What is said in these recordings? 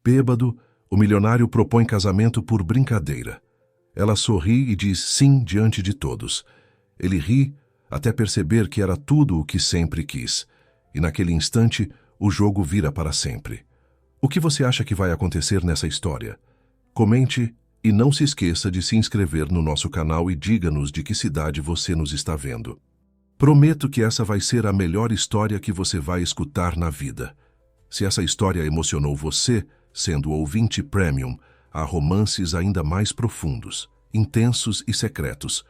Bêbado, o milionário propõe casamento por brincadeira. Ela sorri e diz sim diante de todos. Ele ri até perceber que era tudo o que sempre quis. E naquele instante, o jogo vira para sempre. O que você acha que vai acontecer nessa história? Comente e não se esqueça de se inscrever no nosso canal e diga-nos de que cidade você nos está vendo. Prometo que essa vai ser a melhor história que você vai escutar na vida. Se essa história emocionou você, sendo ouvinte premium, há romances ainda mais profundos, intensos e secretos.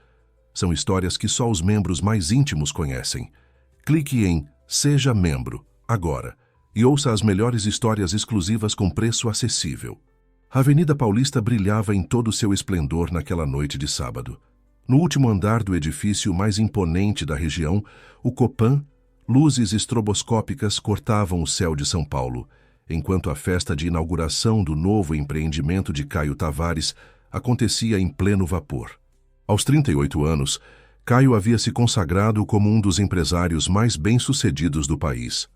São histórias que só os membros mais íntimos conhecem. Clique em Seja Membro, agora, e ouça as melhores histórias exclusivas com preço acessível. A Avenida Paulista brilhava em todo o seu esplendor naquela noite de sábado. No último andar do edifício mais imponente da região, o Copan, luzes estroboscópicas cortavam o céu de São Paulo, enquanto a festa de inauguração do novo empreendimento de Caio Tavares acontecia em pleno vapor. Aos 38 anos, Caio havia se consagrado como um dos empresários mais bem-sucedidos do país,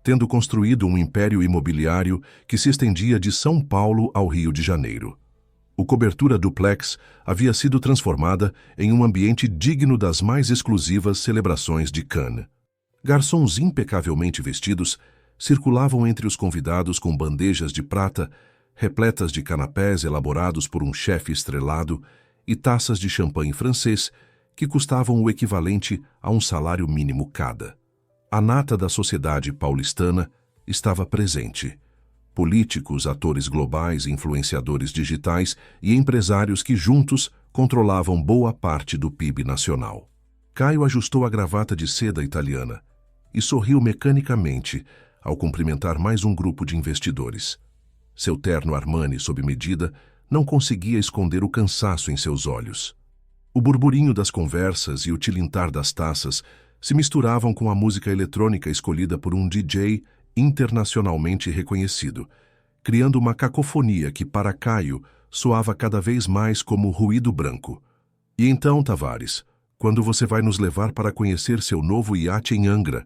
tendo construído um império imobiliário que se estendia de São Paulo ao Rio de Janeiro. O cobertura duplex havia sido transformada em um ambiente digno das mais exclusivas celebrações de Cannes. Garçons impecavelmente vestidos circulavam entre os convidados com bandejas de prata, repletas de canapés elaborados por um chefe estrelado e taças de champanhe francês que custavam o equivalente a um salário mínimo cada. A nata da sociedade paulistana estava presente. Políticos, atores globais, influenciadores digitais e empresários que juntos controlavam boa parte do PIB nacional. Caio ajustou a gravata de seda italiana e sorriu mecanicamente ao cumprimentar mais um grupo de investidores. Seu terno Armani sob medida não conseguia esconder o cansaço em seus olhos. O burburinho das conversas e o tilintar das taças se misturavam com a música eletrônica escolhida por um DJ internacionalmente reconhecido, criando uma cacofonia que, para Caio, soava cada vez mais como ruído branco. E então, Tavares, quando você vai nos levar para conhecer seu novo iate em Angra?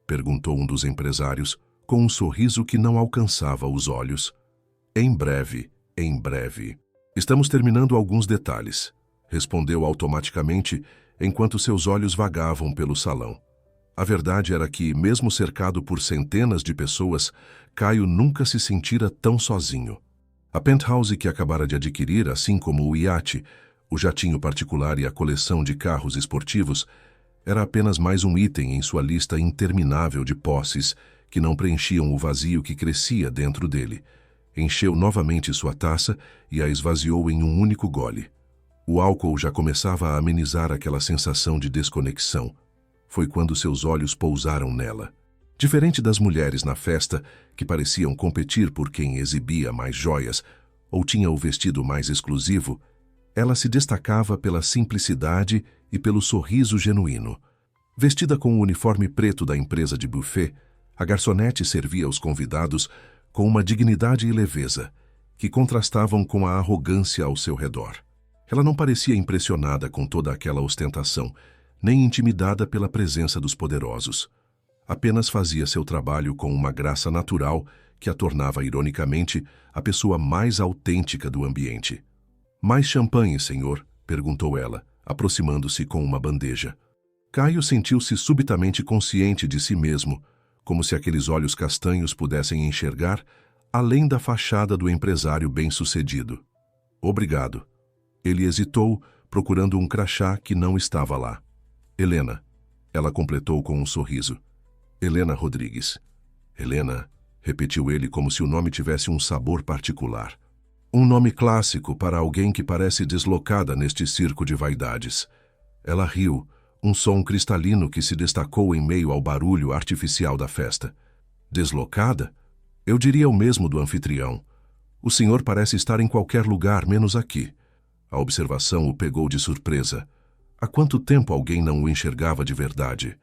Perguntou um dos empresários, com um sorriso que não alcançava os olhos. Em breve, em breve. Estamos terminando alguns detalhes, respondeu automaticamente, enquanto seus olhos vagavam pelo salão. A verdade era que, mesmo cercado por centenas de pessoas, Caio nunca se sentira tão sozinho. A penthouse que acabara de adquirir, assim como o iate, o jatinho particular e a coleção de carros esportivos, era apenas mais um item em sua lista interminável de posses que não preenchiam o vazio que crescia dentro dele. Encheu novamente sua taça e a esvaziou em um único gole. O álcool já começava a amenizar aquela sensação de desconexão. Foi quando seus olhos pousaram nela. Diferente das mulheres na festa, que pareciam competir por quem exibia mais joias ou tinha o vestido mais exclusivo, ela se destacava pela simplicidade e pelo sorriso genuíno. Vestida com o uniforme preto da empresa de buffet, a garçonete servia os convidados com uma dignidade e leveza, que contrastavam com a arrogância ao seu redor. Ela não parecia impressionada com toda aquela ostentação, nem intimidada pela presença dos poderosos. Apenas fazia seu trabalho com uma graça natural que a tornava, ironicamente, a pessoa mais autêntica do ambiente. Mais champanhe, senhor? Perguntou ela, aproximando-se com uma bandeja. Caio sentiu-se subitamente consciente de si mesmo, como se aqueles olhos castanhos pudessem enxergar além da fachada do empresário bem-sucedido. Obrigado. Ele hesitou, procurando um crachá que não estava lá. Helena, ela completou com um sorriso. Helena Rodrigues. Helena, repetiu ele como se o nome tivesse um sabor particular. Um nome clássico para alguém que parece deslocada neste circo de vaidades. Ela riu, um som cristalino que se destacou em meio ao barulho artificial da festa. Deslocada? Eu diria o mesmo do anfitrião. O senhor parece estar em qualquer lugar menos aqui. A observação o pegou de surpresa. Há quanto tempo alguém não o enxergava de verdade?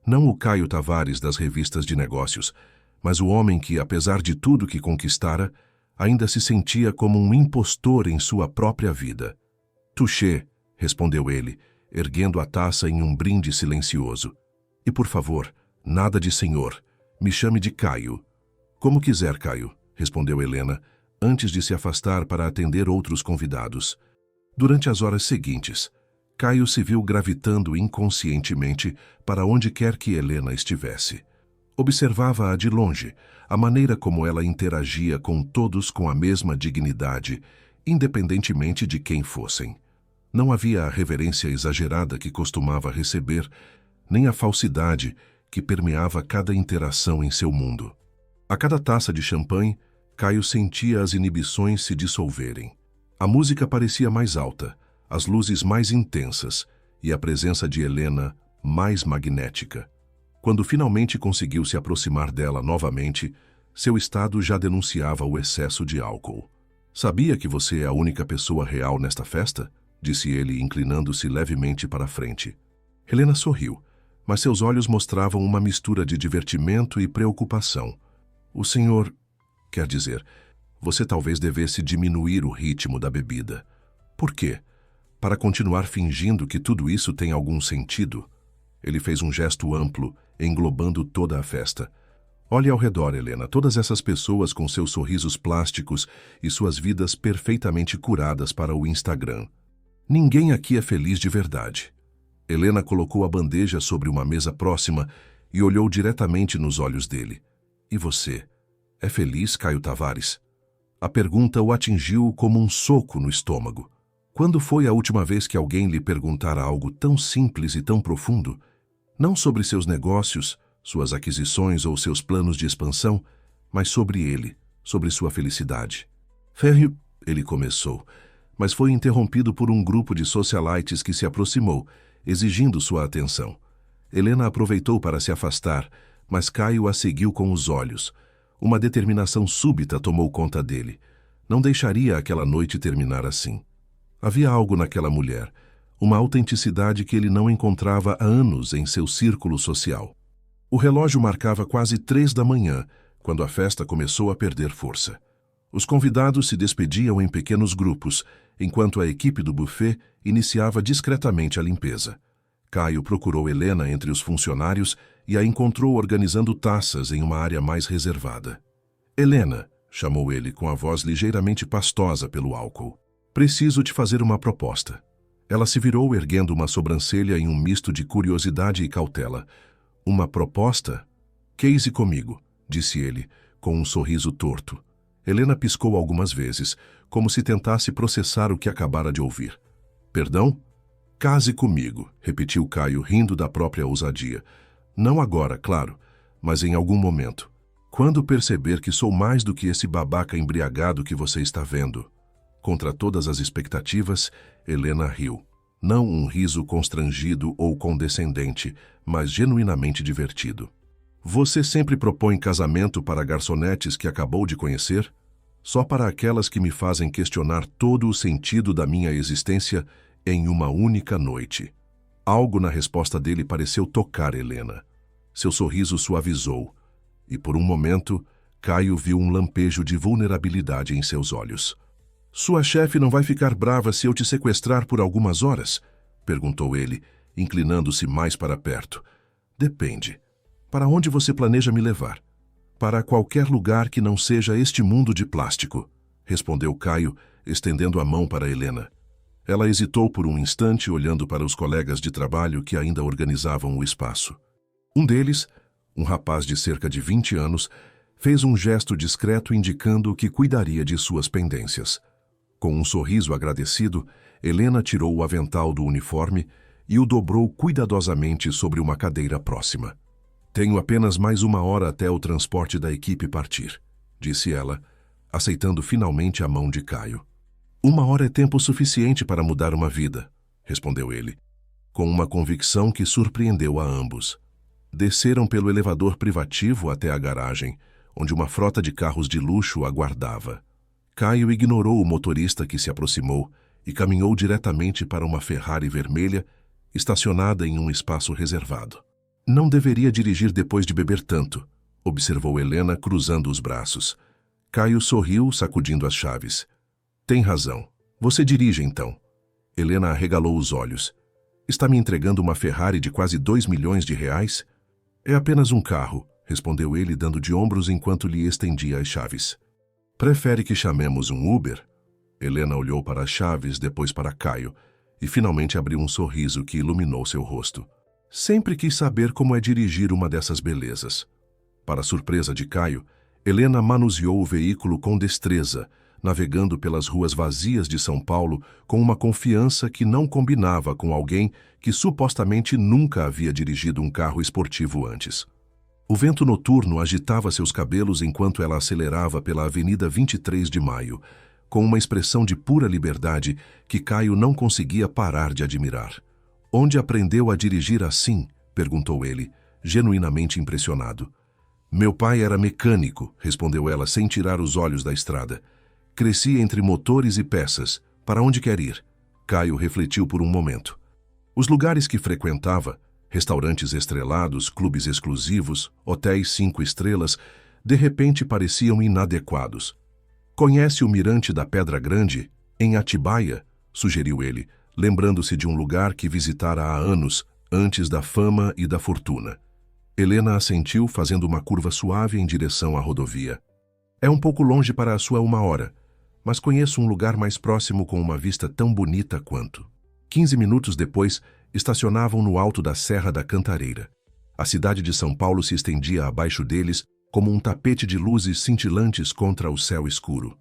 Não o Caio Tavares das revistas de negócios, mas o homem que, apesar de tudo que conquistara, ainda se sentia como um impostor em sua própria vida. Touché, respondeu ele, erguendo a taça em um brinde silencioso. E por favor, nada de senhor. Me chame de Caio. Como quiser, Caio, respondeu Helena, antes de se afastar para atender outros convidados. Durante as horas seguintes, Caio se viu gravitando inconscientemente para onde quer que Helena estivesse. Observava-a de longe, a maneira como ela interagia com todos com a mesma dignidade, independentemente de quem fossem. Não havia a reverência exagerada que costumava receber, nem a falsidade que permeava cada interação em seu mundo. A cada taça de champanhe, Caio sentia as inibições se dissolverem. A música parecia mais alta, as luzes mais intensas e a presença de Helena mais magnética. Quando finalmente conseguiu se aproximar dela novamente, seu estado já denunciava o excesso de álcool. "Sabia que você é a única pessoa real nesta festa?" disse ele, inclinando-se levemente para a frente. Helena sorriu, mas seus olhos mostravam uma mistura de divertimento e preocupação. "O senhor... quer dizer, você talvez devesse diminuir o ritmo da bebida." "Por quê? Para continuar fingindo que tudo isso tem algum sentido?" Ele fez um gesto amplo, englobando toda a festa. "Olhe ao redor, Helena, todas essas pessoas com seus sorrisos plásticos e suas vidas perfeitamente curadas para o Instagram. Ninguém aqui é feliz de verdade." Helena colocou a bandeja sobre uma mesa próxima e olhou diretamente nos olhos dele. "E você? É feliz, Caio Tavares?" A pergunta o atingiu como um soco no estômago. Quando foi a última vez que alguém lhe perguntara algo tão simples e tão profundo? Não sobre seus negócios, suas aquisições ou seus planos de expansão, mas sobre ele, sobre sua felicidade. "Ferry", ele começou, mas foi interrompido por um grupo de socialites que se aproximou, exigindo sua atenção. Helena aproveitou para se afastar, mas Caio a seguiu com os olhos. Uma determinação súbita tomou conta dele. Não deixaria aquela noite terminar assim. Havia algo naquela mulher, uma autenticidade que ele não encontrava há anos em seu círculo social. O relógio marcava quase 3 da manhã, quando a festa começou a perder força. Os convidados se despediam em pequenos grupos, enquanto a equipe do buffet iniciava discretamente a limpeza. Caio procurou Helena entre os funcionários e a encontrou organizando taças em uma área mais reservada. "Helena", chamou ele com a voz ligeiramente pastosa pelo álcool, "preciso te fazer uma proposta." Ela se virou erguendo uma sobrancelha em um misto de curiosidade e cautela. "Uma proposta?" "Case comigo", disse ele, com um sorriso torto. Helena piscou algumas vezes, como se tentasse processar o que acabara de ouvir. "Perdão?" "Case comigo", repetiu Caio, rindo da própria ousadia. "Não agora, claro, mas em algum momento. Quando perceber que sou mais do que esse babaca embriagado que você está vendo." Contra todas as expectativas, Helena riu. Não um riso constrangido ou condescendente, mas genuinamente divertido. "Você sempre propõe casamento para garçonetes que acabou de conhecer? Só para aquelas que me fazem questionar todo o sentido da minha existência em uma única noite." Algo na resposta dele pareceu tocar Helena. Seu sorriso suavizou, e por um momento, Caio viu um lampejo de vulnerabilidade em seus olhos. "Sua chefe não vai ficar brava se eu te sequestrar por algumas horas?" perguntou ele, inclinando-se mais para perto. "Depende. Para onde você planeja me levar?" "Para qualquer lugar que não seja este mundo de plástico", respondeu Caio, estendendo a mão para Helena. Ela hesitou por um instante, olhando para os colegas de trabalho que ainda organizavam o espaço. Um deles, um rapaz de cerca de 20 anos, fez um gesto discreto indicando que cuidaria de suas pendências. Com um sorriso agradecido, Helena tirou o avental do uniforme e o dobrou cuidadosamente sobre uma cadeira próxima. "Tenho apenas mais 1 hora até o transporte da equipe partir", disse ela, aceitando finalmente a mão de Caio. "1 hora é tempo suficiente para mudar uma vida", respondeu ele, com uma convicção que surpreendeu a ambos. Desceram pelo elevador privativo até a garagem, onde uma frota de carros de luxo aguardava. Caio ignorou o motorista que se aproximou e caminhou diretamente para uma Ferrari vermelha, estacionada em um espaço reservado. "Não deveria dirigir depois de beber tanto", observou Helena, cruzando os braços. Caio sorriu, sacudindo as chaves. "Tem razão. Você dirige, então." Helena arregalou os olhos. "Está me entregando uma Ferrari de quase 2 milhões de reais?" "É apenas um carro", respondeu ele, dando de ombros enquanto lhe estendia as chaves. Prefere que chamemos um Uber? Helena olhou para as chaves, depois para Caio, e finalmente abriu um sorriso que iluminou seu rosto. Sempre quis saber como é dirigir uma dessas belezas. Para surpresa de Caio, Helena manuseou o veículo com destreza, navegando pelas ruas vazias de São Paulo com uma confiança que não combinava com alguém que supostamente nunca havia dirigido um carro esportivo antes. O vento noturno agitava seus cabelos enquanto ela acelerava pela Avenida 23 de Maio, com uma expressão de pura liberdade que Caio não conseguia parar de admirar. "Onde aprendeu a dirigir assim?" perguntou ele, genuinamente impressionado. "Meu pai era mecânico", respondeu ela sem tirar os olhos da estrada. "Cresci entre motores e peças. Para onde quer ir?" Caio refletiu por um momento. Os lugares que frequentava, restaurantes estrelados, clubes exclusivos, hotéis 5 estrelas, de repente pareciam inadequados. "Conhece o Mirante da Pedra Grande, em Atibaia?" sugeriu ele, lembrando-se de um lugar que visitara há anos, antes da fama e da fortuna. Helena assentiu, fazendo uma curva suave em direção à rodovia. "É um pouco longe para a sua 1 hora, mas conheço um lugar mais próximo com uma vista tão bonita quanto." 15 minutos depois, estacionavam no alto da Serra da Cantareira. A cidade de São Paulo se estendia abaixo deles como um tapete de luzes cintilantes contra o céu escuro.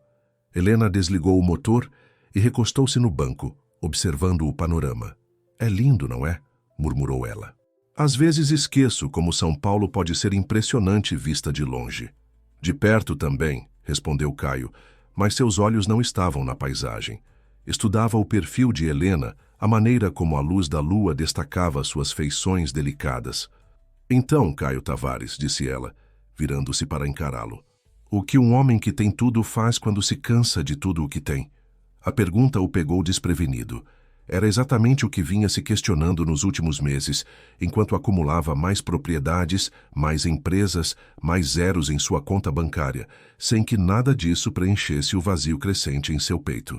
Helena desligou o motor e recostou-se no banco, observando o panorama. "É lindo, não é?" murmurou ela. "Às vezes esqueço como São Paulo pode ser impressionante vista de longe." "De perto também", respondeu Caio, mas seus olhos não estavam na paisagem. Estudava o perfil de Helena, a maneira como a luz da lua destacava suas feições delicadas. "Então, Caio Tavares", disse ela, virando-se para encará-lo, "o que um homem que tem tudo faz quando se cansa de tudo o que tem?" A pergunta o pegou desprevenido. Era exatamente o que vinha se questionando nos últimos meses, enquanto acumulava mais propriedades, mais empresas, mais zeros em sua conta bancária, sem que nada disso preenchesse o vazio crescente em seu peito.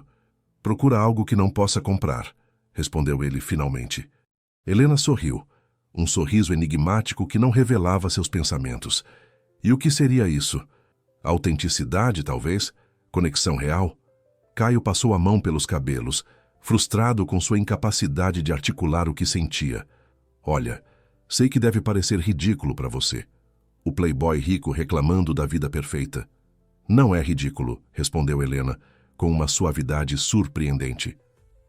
"Procura algo que não possa comprar", respondeu ele finalmente. Helena sorriu, um sorriso enigmático que não revelava seus pensamentos. E o que seria isso? Autenticidade, talvez? Conexão real? Caio passou a mão pelos cabelos, frustrado com sua incapacidade de articular o que sentia. "Olha, sei que deve parecer ridículo para você." O playboy rico reclamando da vida perfeita. "Não é ridículo", respondeu Helena, com uma suavidade surpreendente.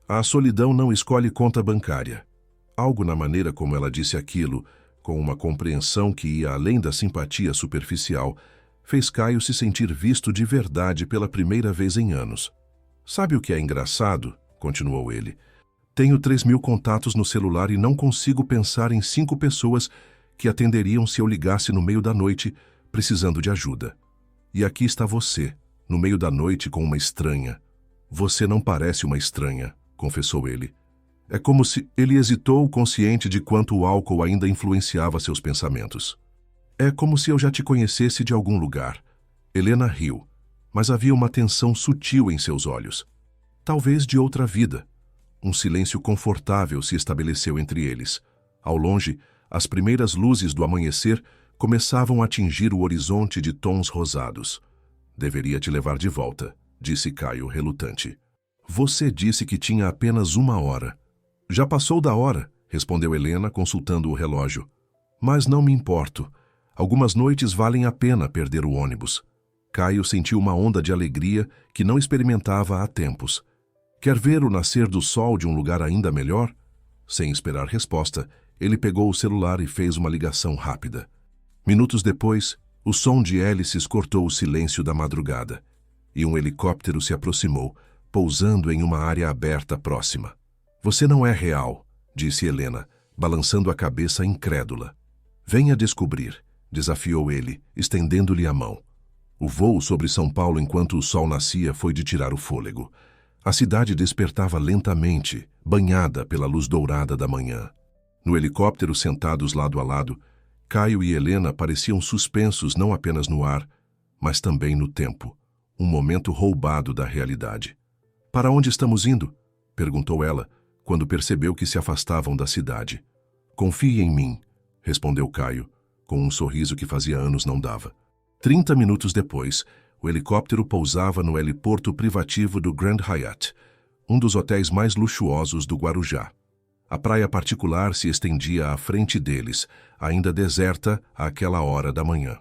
"A solidão não escolhe conta bancária." Algo na maneira como ela disse aquilo, com uma compreensão que ia além da simpatia superficial, fez Caio se sentir visto de verdade pela primeira vez em anos. "Sabe o que é engraçado?" continuou ele. "Tenho 3.000 contatos no celular e não consigo pensar em 5 pessoas que atenderiam se eu ligasse no meio da noite, precisando de ajuda. E aqui está você, no meio da noite com uma estranha." "Você não parece uma estranha", confessou ele. É como se ele hesitou, consciente de quanto o álcool ainda influenciava seus pensamentos. "É como se eu já te conhecesse de algum lugar." Helena riu, mas havia uma tensão sutil em seus olhos. Talvez de outra vida. Um silêncio confortável se estabeleceu entre eles. Ao longe, as primeiras luzes do amanhecer começavam a atingir o horizonte de tons rosados. "Deveria te levar de volta", disse Caio, relutante. "Você disse que tinha apenas 1 hora." "Já passou da hora", respondeu Helena, consultando o relógio. "Mas não me importo. Algumas noites valem a pena perder o ônibus." Caio sentiu uma onda de alegria que não experimentava há tempos. "Quer ver o nascer do sol de um lugar ainda melhor?" Sem esperar resposta, ele pegou o celular e fez uma ligação rápida. Minutos depois, o som de hélices cortou o silêncio da madrugada, e um helicóptero se aproximou, pousando em uma área aberta próxima. "Você não é real", disse Helena, balançando a cabeça incrédula. "Venha descobrir", desafiou ele, estendendo-lhe a mão. O voo sobre São Paulo enquanto o sol nascia foi de tirar o fôlego. A cidade despertava lentamente, banhada pela luz dourada da manhã. No helicóptero, sentados lado a lado, Caio e Helena pareciam suspensos não apenas no ar, mas também no tempo, um momento roubado da realidade. "Para onde estamos indo?" perguntou ela, quando percebeu que se afastavam da cidade. "Confie em mim", respondeu Caio, com um sorriso que fazia anos não dava. 30 minutos depois, o helicóptero pousava no heliporto privativo do Grand Hyatt, um dos hotéis mais luxuosos do Guarujá. A praia particular se estendia à frente deles, ainda deserta àquela hora da manhã.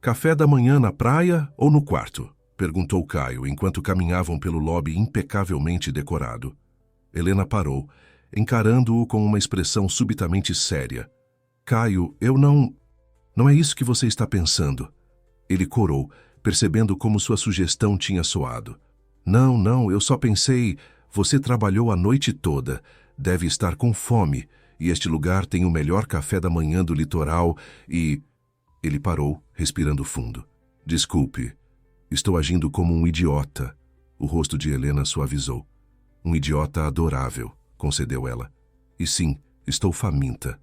Café da manhã na praia ou no quarto? Perguntou Caio, enquanto caminhavam pelo lobby impecavelmente decorado. Helena parou, encarando-o com uma expressão subitamente séria. Caio, eu não... Não é isso que você está pensando. Ele corou, percebendo como sua sugestão tinha soado. Não, eu só pensei... Você trabalhou a noite toda, deve estar com fome, e este lugar tem o melhor café da manhã do litoral e... Ele parou, respirando fundo. Desculpe, estou agindo como um idiota. O rosto de Helena suavizou. Um idiota adorável, concedeu ela. E sim, estou faminta.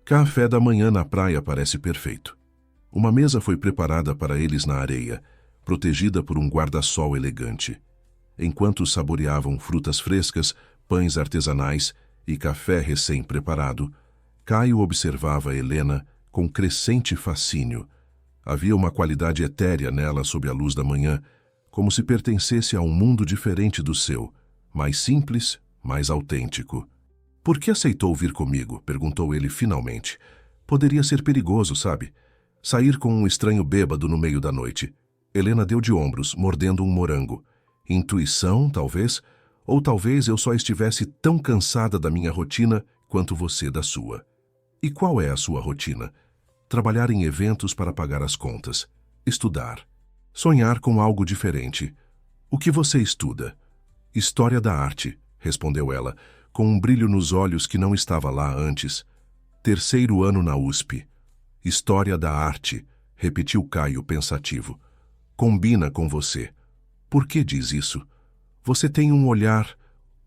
Café da manhã na praia parece perfeito. Uma mesa foi preparada para eles na areia, protegida por um guarda-sol elegante. Enquanto saboreavam frutas frescas, pães artesanais e café recém-preparado, Caio observava Helena com crescente fascínio. Havia uma qualidade etérea nela sob a luz da manhã, como se pertencesse a um mundo diferente do seu, mais simples, mais autêntico. Por que aceitou vir comigo? Perguntou ele finalmente. Poderia ser perigoso, sabe? Sair com um estranho bêbado no meio da noite. Helena deu de ombros, mordendo um morango. Intuição, talvez? Ou talvez eu só estivesse tão cansada da minha rotina quanto você da sua. E qual é a sua rotina? Trabalhar em eventos para pagar as contas. Estudar. Sonhar com algo diferente. O que você estuda? História da arte, respondeu ela, com um brilho nos olhos que não estava lá antes. Terceiro ano na USP. História da arte, repetiu Caio pensativo. Combina com você. Por que diz isso? Você tem um olhar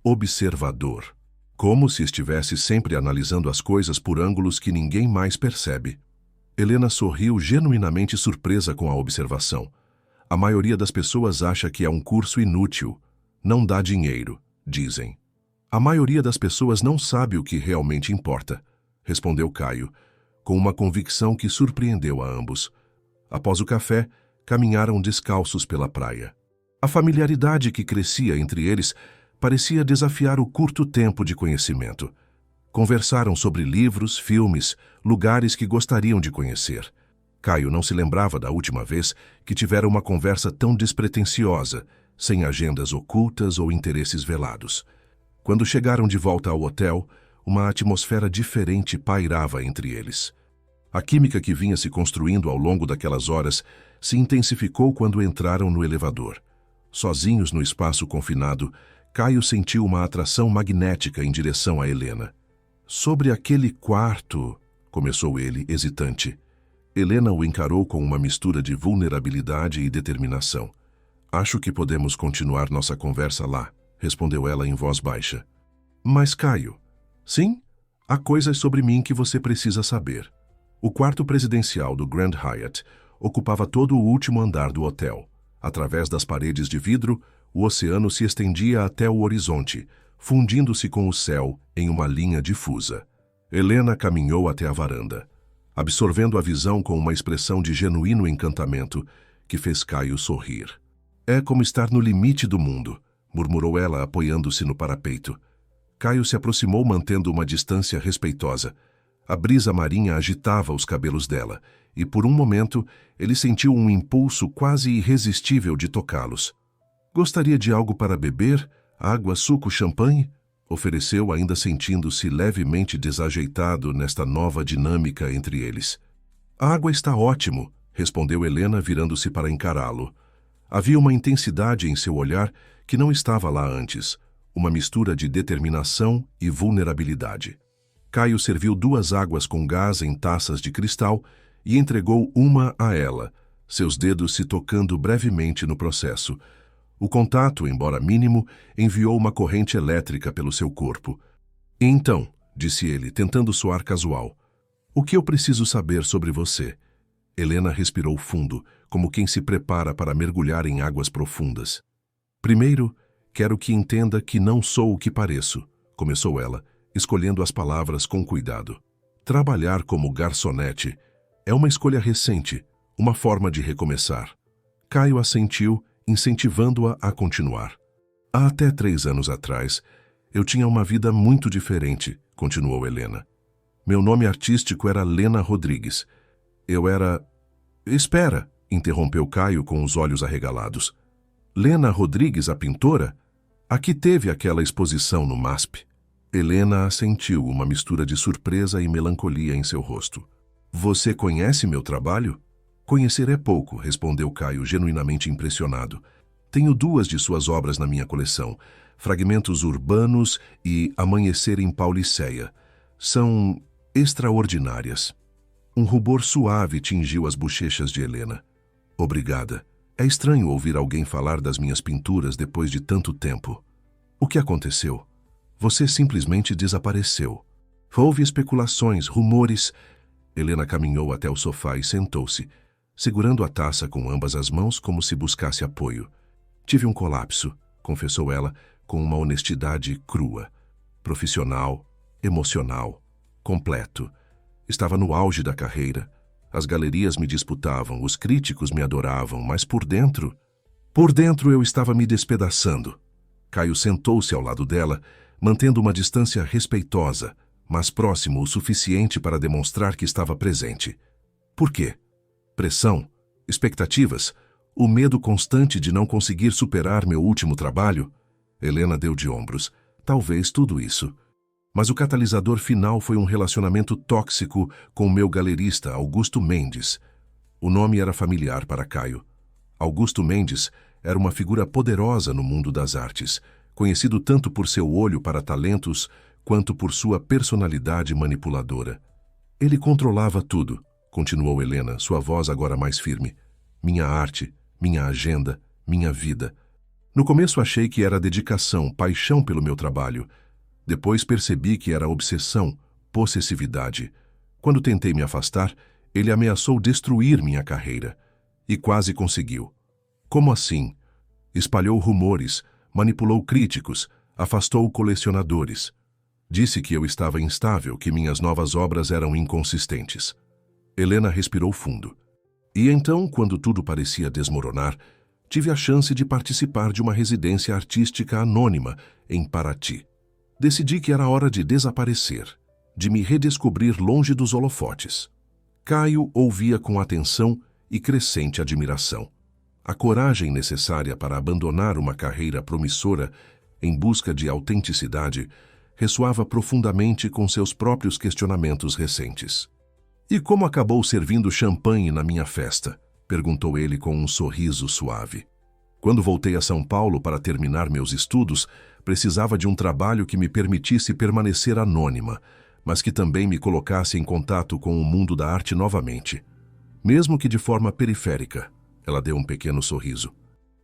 observador, como se estivesse sempre analisando as coisas por ângulos que ninguém mais percebe. Helena sorriu genuinamente surpresa com a observação. A maioria das pessoas acha que é um curso inútil. Não dá dinheiro, dizem. A maioria das pessoas não sabe o que realmente importa, respondeu Caio, com uma convicção que surpreendeu a ambos. Após o café, caminharam descalços pela praia. A familiaridade que crescia entre eles parecia desafiar o curto tempo de conhecimento. Conversaram sobre livros, filmes, lugares que gostariam de conhecer. Caio não se lembrava da última vez que tivera uma conversa tão despretensiosa, sem agendas ocultas ou interesses velados. Quando chegaram de volta ao hotel, uma atmosfera diferente pairava entre eles. A química que vinha se construindo ao longo daquelas horas se intensificou quando entraram no elevador. Sozinhos no espaço confinado, Caio sentiu uma atração magnética em direção a Helena. Sobre aquele quarto, começou ele, hesitante. Helena o encarou com uma mistura de vulnerabilidade e determinação. Acho que podemos continuar nossa conversa lá, respondeu ela em voz baixa. Mas, Caio... Sim, há coisas sobre mim que você precisa saber. O quarto presidencial do Grand Hyatt ocupava todo o último andar do hotel. Através das paredes de vidro, o oceano se estendia até o horizonte, fundindo-se com o céu em uma linha difusa. Helena caminhou até a varanda, absorvendo a visão com uma expressão de genuíno encantamento que fez Caio sorrir. É como estar no limite do mundo, murmurou ela, apoiando-se no parapeito. Caio se aproximou mantendo uma distância respeitosa. A brisa marinha agitava os cabelos dela, e por um momento ele sentiu um impulso quase irresistível de tocá-los. Gostaria de algo para beber? Água, suco, champanhe? Ofereceu, ainda sentindo-se levemente desajeitado nesta nova dinâmica entre eles. A água está ótimo, respondeu Helena, virando-se para encará-lo. Havia uma intensidade em seu olhar que não estava lá antes, uma mistura de determinação e vulnerabilidade. Caio serviu 2 águas com gás em taças de cristal e entregou uma a ela, seus dedos se tocando brevemente no processo. O contato, embora mínimo, enviou uma corrente elétrica pelo seu corpo. Então, disse ele, tentando soar casual, o que eu preciso saber sobre você? Helena respirou fundo, como quem se prepara para mergulhar em águas profundas. Primeiro, quero que entenda que não sou o que pareço, começou ela, escolhendo as palavras com cuidado. Trabalhar como garçonete é uma escolha recente, uma forma de recomeçar. Caio assentiu, incentivando-a a continuar. Há até 3 anos atrás, eu tinha uma vida muito diferente, continuou Helena. Meu nome artístico era Lena Rodrigues. Eu era... Espera, interrompeu Caio com os olhos arregalados. Lena Rodrigues, a pintora? A que teve aquela exposição no MASP? Helena assentiu, uma mistura de surpresa e melancolia em seu rosto. Você conhece meu trabalho? Conhecer é pouco, respondeu Caio, genuinamente impressionado. Tenho 2 de suas obras na minha coleção, Fragmentos Urbanos e Amanhecer em Pauliceia. São extraordinárias. Um rubor suave tingiu as bochechas de Helena. Obrigada. É estranho ouvir alguém falar das minhas pinturas depois de tanto tempo. O que aconteceu? Você simplesmente desapareceu. Houve especulações, rumores... Helena caminhou até o sofá e sentou-se, segurando a taça com ambas as mãos como se buscasse apoio. Tive um colapso, confessou ela com uma honestidade crua. Profissional, emocional, completo. Estava no auge da carreira. As galerias me disputavam, os críticos me adoravam, mas por dentro... Por dentro eu estava me despedaçando. Caio sentou-se ao lado dela, mantendo uma distância respeitosa, mas próximo o suficiente para demonstrar que estava presente. Por quê? Pressão? Expectativas? O medo constante de não conseguir superar meu último trabalho? Helena deu de ombros. Talvez tudo isso. Mas o catalisador final foi um relacionamento tóxico com o meu galerista, Augusto Mendes. O nome era familiar para Caio. Augusto Mendes era uma figura poderosa no mundo das artes, conhecido tanto por seu olho para talentos quanto por sua personalidade manipuladora. Ele controlava tudo, continuou Helena, sua voz agora mais firme. Minha arte, minha agenda, minha vida. No começo achei que era dedicação, paixão pelo meu trabalho. Depois percebi que era obsessão, possessividade. Quando tentei me afastar, ele ameaçou destruir minha carreira. E quase conseguiu. Como assim? Espalhou rumores, manipulou críticos, afastou colecionadores. Disse que eu estava instável, que minhas novas obras eram inconsistentes. Helena respirou fundo. E então, quando tudo parecia desmoronar, tive a chance de participar de uma residência artística anônima em Paraty. Decidi que era hora de desaparecer, de me redescobrir longe dos holofotes. Caio ouvia com atenção e crescente admiração. A coragem necessária para abandonar uma carreira promissora em busca de autenticidade ressoava profundamente com seus próprios questionamentos recentes. E como acabou servindo champanhe na minha festa? Perguntou ele com um sorriso suave. Quando voltei a São Paulo para terminar meus estudos, precisava de um trabalho que me permitisse permanecer anônima, mas que também me colocasse em contato com o mundo da arte novamente. Mesmo que de forma periférica. Ela deu um pequeno sorriso.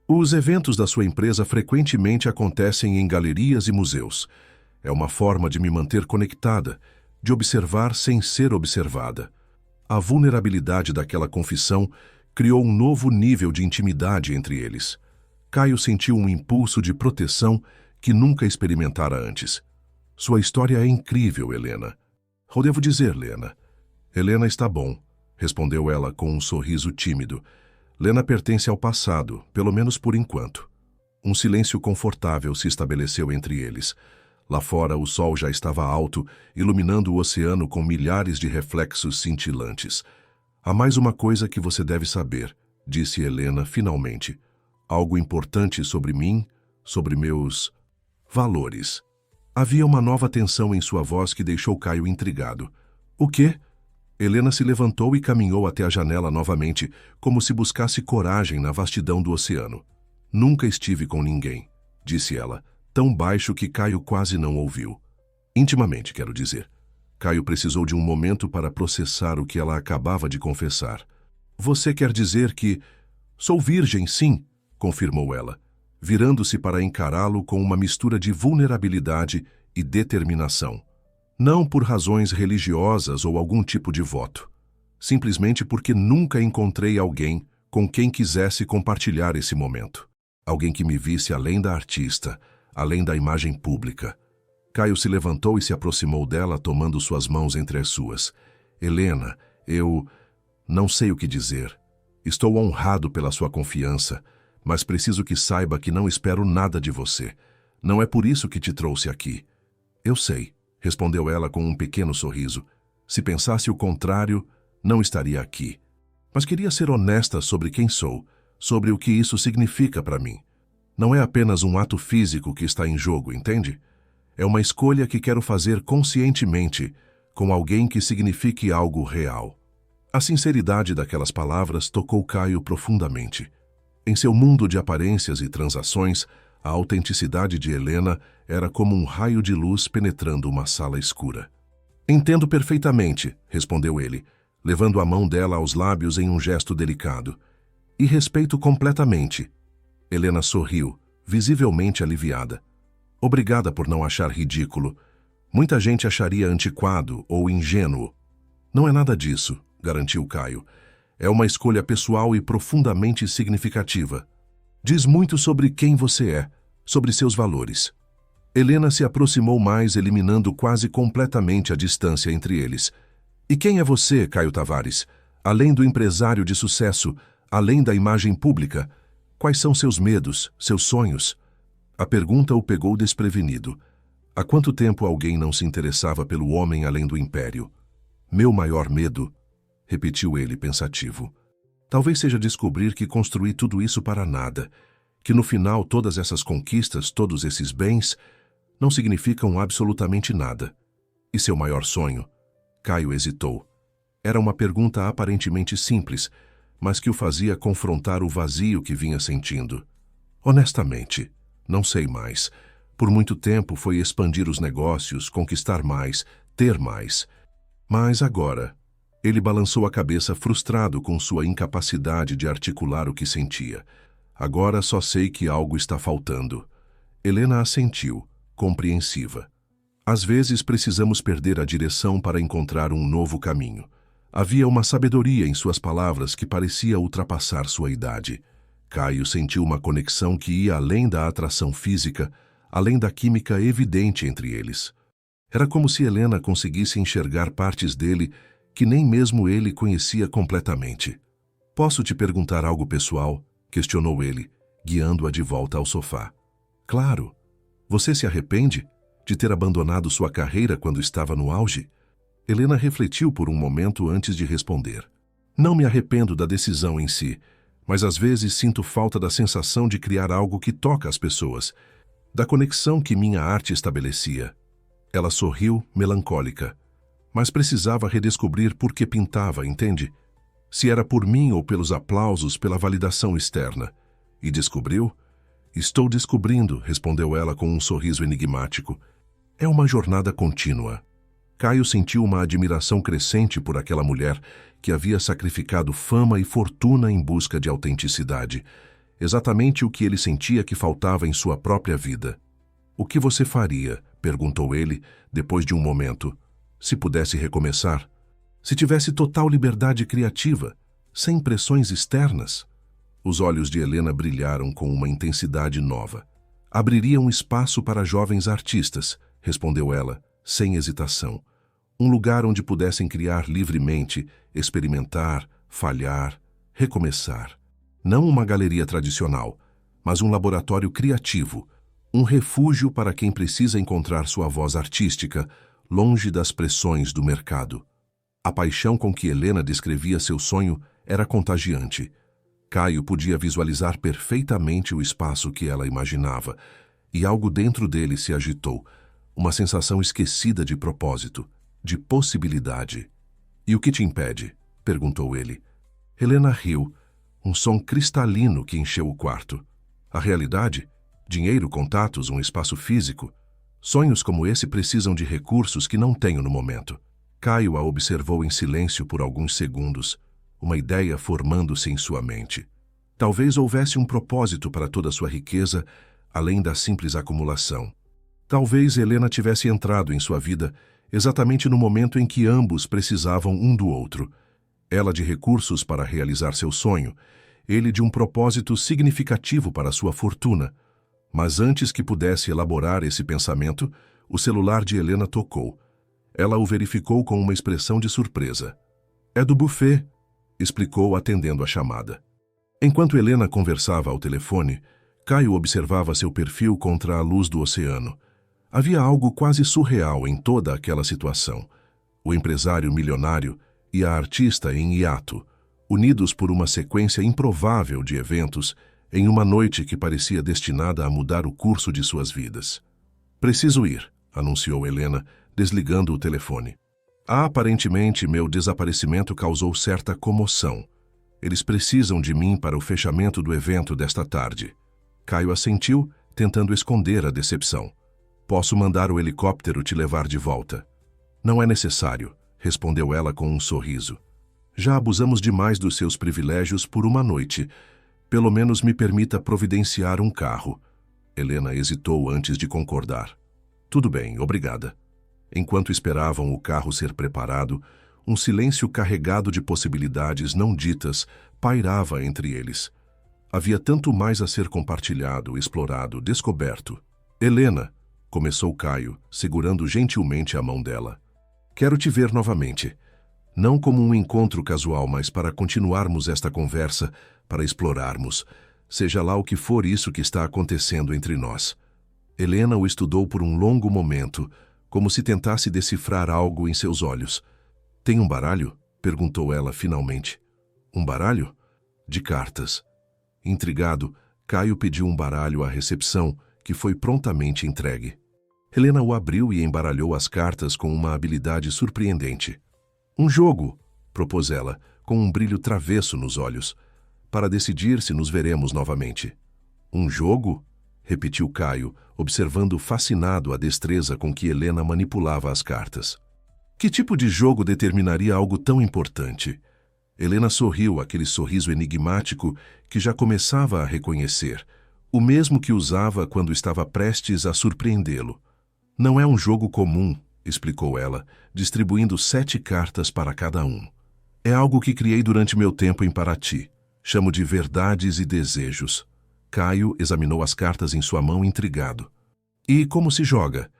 Os eventos da sua empresa frequentemente acontecem em galerias e museus. É uma forma de me manter conectada, de observar sem ser observada. A vulnerabilidade daquela confissão criou um novo nível de intimidade entre eles. Caio sentiu um impulso de proteção que nunca experimentara antes. Sua história é incrível, Helena. Eu devo dizer, Lena. Helena está bom, respondeu ela com um sorriso tímido. Lena pertence ao passado, pelo menos por enquanto. Um silêncio confortável se estabeleceu entre eles. Lá fora, o sol já estava alto, iluminando o oceano com milhares de reflexos cintilantes. Há mais uma coisa que você deve saber, disse Helena finalmente. Algo importante sobre mim, sobre meus valores. Havia uma nova tensão em sua voz que deixou Caio intrigado. O quê? Helena se levantou e caminhou até a janela novamente, como se buscasse coragem na vastidão do oceano. Nunca estive com ninguém, disse ela, tão baixo que Caio quase não ouviu. Intimamente, quero dizer. Caio precisou de um momento para processar o que ela acabava de confessar. Você quer dizer que... Sou virgem, sim, confirmou ela, virando-se para encará-lo com uma mistura de vulnerabilidade e determinação. Não por razões religiosas ou algum tipo de voto. Simplesmente porque nunca encontrei alguém com quem quisesse compartilhar esse momento. Alguém que me visse além da artista, além da imagem pública. Caio se levantou e se aproximou dela, tomando suas mãos entre as suas. Helena, eu... não sei o que dizer. Estou honrado pela sua confiança, mas preciso que saiba que não espero nada de você. Não é por isso que te trouxe aqui. Eu sei, respondeu ela com um pequeno sorriso. Se pensasse o contrário, não estaria aqui. Mas queria ser honesta sobre quem sou, sobre o que isso significa para mim. Não é apenas um ato físico que está em jogo, entende? É uma escolha que quero fazer conscientemente, com alguém que signifique algo real. A sinceridade daquelas palavras tocou Caio profundamente. Em seu mundo de aparências e transações, a autenticidade de Helena era como um raio de luz penetrando uma sala escura. Entendo perfeitamente, respondeu ele, levando a mão dela aos lábios em um gesto delicado. E respeito completamente. Helena sorriu, visivelmente aliviada. Obrigada por não achar ridículo. Muita gente acharia antiquado ou ingênuo. Não é nada disso, garantiu Caio. É uma escolha pessoal e profundamente significativa. Diz muito sobre quem você é, sobre seus valores. Helena se aproximou mais, eliminando quase completamente a distância entre eles. E quem é você, Caio Tavares? Além do empresário de sucesso, além da imagem pública, quais são seus medos, seus sonhos? A pergunta o pegou desprevenido. Há quanto tempo alguém não se interessava pelo homem além do império? Meu maior medo, repetiu ele pensativo. Talvez seja descobrir que construí tudo isso para nada, que no final todas essas conquistas, todos esses bens, não significam absolutamente nada. E seu maior sonho? Caio hesitou. Era uma pergunta aparentemente simples, mas que o fazia confrontar o vazio que vinha sentindo. Honestamente, não sei mais. Por muito tempo foi expandir os negócios, conquistar mais, ter mais. Mas agora, ele balançou a cabeça frustrado com sua incapacidade de articular o que sentia. Agora só sei que algo está faltando. Helena assentiu, compreensiva. Às vezes precisamos perder a direção para encontrar um novo caminho. Havia uma sabedoria em suas palavras que parecia ultrapassar sua idade. Caio sentiu uma conexão que ia além da atração física, além da química evidente entre eles. Era como se Helena conseguisse enxergar partes dele que nem mesmo ele conhecia completamente. Posso te perguntar algo pessoal? Questionou ele, guiando-a de volta ao sofá. Claro. Você se arrepende de ter abandonado sua carreira quando estava no auge? Helena refletiu por um momento antes de responder. Não me arrependo da decisão em si, mas às vezes sinto falta da sensação de criar algo que toca as pessoas, da conexão que minha arte estabelecia. Ela sorriu, melancólica, mas precisava redescobrir por que pintava, entende? Se era por mim ou pelos aplausos, pela validação externa. E descobriu? Estou descobrindo, respondeu ela com um sorriso enigmático. É uma jornada contínua. Caio sentiu uma admiração crescente por aquela mulher que havia sacrificado fama e fortuna em busca de autenticidade. Exatamente o que ele sentia que faltava em sua própria vida. O que você faria? Perguntou ele, depois de um momento. Se pudesse recomeçar? Se tivesse total liberdade criativa, sem pressões externas? Os olhos de Helena brilharam com uma intensidade nova. Abriria um espaço para jovens artistas, respondeu ela, sem hesitação. Um lugar onde pudessem criar livremente, experimentar, falhar, recomeçar. Não uma galeria tradicional, mas um laboratório criativo, um refúgio para quem precisa encontrar sua voz artística, longe das pressões do mercado. A paixão com que Helena descrevia seu sonho era contagiante. Caio podia visualizar perfeitamente o espaço que ela imaginava, e algo dentro dele se agitou, uma sensação esquecida de propósito, de possibilidade. E o que te impede? Perguntou ele. Helena riu, um som cristalino que encheu o quarto. A realidade? Dinheiro, contatos, um espaço físico? Sonhos como esse precisam de recursos que não tenho no momento. Caio a observou em silêncio por alguns segundos, uma ideia formando-se em sua mente. Talvez houvesse um propósito para toda sua riqueza, além da simples acumulação. Talvez Helena tivesse entrado em sua vida exatamente no momento em que ambos precisavam um do outro. Ela de recursos para realizar seu sonho, ele de um propósito significativo para sua fortuna. Mas antes que pudesse elaborar esse pensamento, o celular de Helena tocou. Ela o verificou com uma expressão de surpresa. É do buffet. explicou atendendo a chamada. Enquanto Helena conversava ao telefone, Caio observava seu perfil contra a luz do oceano. Havia algo quase surreal em toda aquela situação. O empresário milionário e a artista em hiato, unidos por uma sequência improvável de eventos em uma noite que parecia destinada a mudar o curso de suas vidas. "Preciso ir", anunciou Helena, desligando o telefone. "Aparentemente, meu desaparecimento causou certa comoção. Eles precisam de mim para o fechamento do evento desta tarde." Caio assentiu, tentando esconder a decepção. "Posso mandar o helicóptero te levar de volta." "Não é necessário", respondeu ela com um sorriso. "Já abusamos demais dos seus privilégios por uma noite. Pelo menos me permita providenciar um carro." Helena hesitou antes de concordar. "Tudo bem, obrigada." Enquanto esperavam o carro ser preparado, um silêncio carregado de possibilidades não ditas pairava entre eles. Havia tanto mais a ser compartilhado, explorado, descoberto. "Helena", começou Caio, segurando gentilmente a mão dela. "Quero te ver novamente. Não como um encontro casual, mas para continuarmos esta conversa, para explorarmos, seja lá o que for isso que está acontecendo entre nós." Helena o estudou por um longo momento, como se tentasse decifrar algo em seus olhos. "Tem um baralho?" perguntou ela finalmente. "Um baralho?" "De cartas." Intrigado, Caio pediu um baralho à recepção, que foi prontamente entregue. Helena o abriu e embaralhou as cartas com uma habilidade surpreendente. "Um jogo", propôs ela, com um brilho travesso nos olhos, "para decidir se nos veremos novamente." "Um jogo?" repetiu Caio, observando fascinado a destreza com que Helena manipulava as cartas. "Que tipo de jogo determinaria algo tão importante?" Helena sorriu, aquele sorriso enigmático que já começava a reconhecer, o mesmo que usava quando estava prestes a surpreendê-lo. "Não é um jogo comum", explicou ela, distribuindo 7 cartas para cada um. "É algo que criei durante meu tempo em Paraty. Chamo de verdades e desejos." Caio examinou as cartas em sua mão intrigado. "E como se joga?"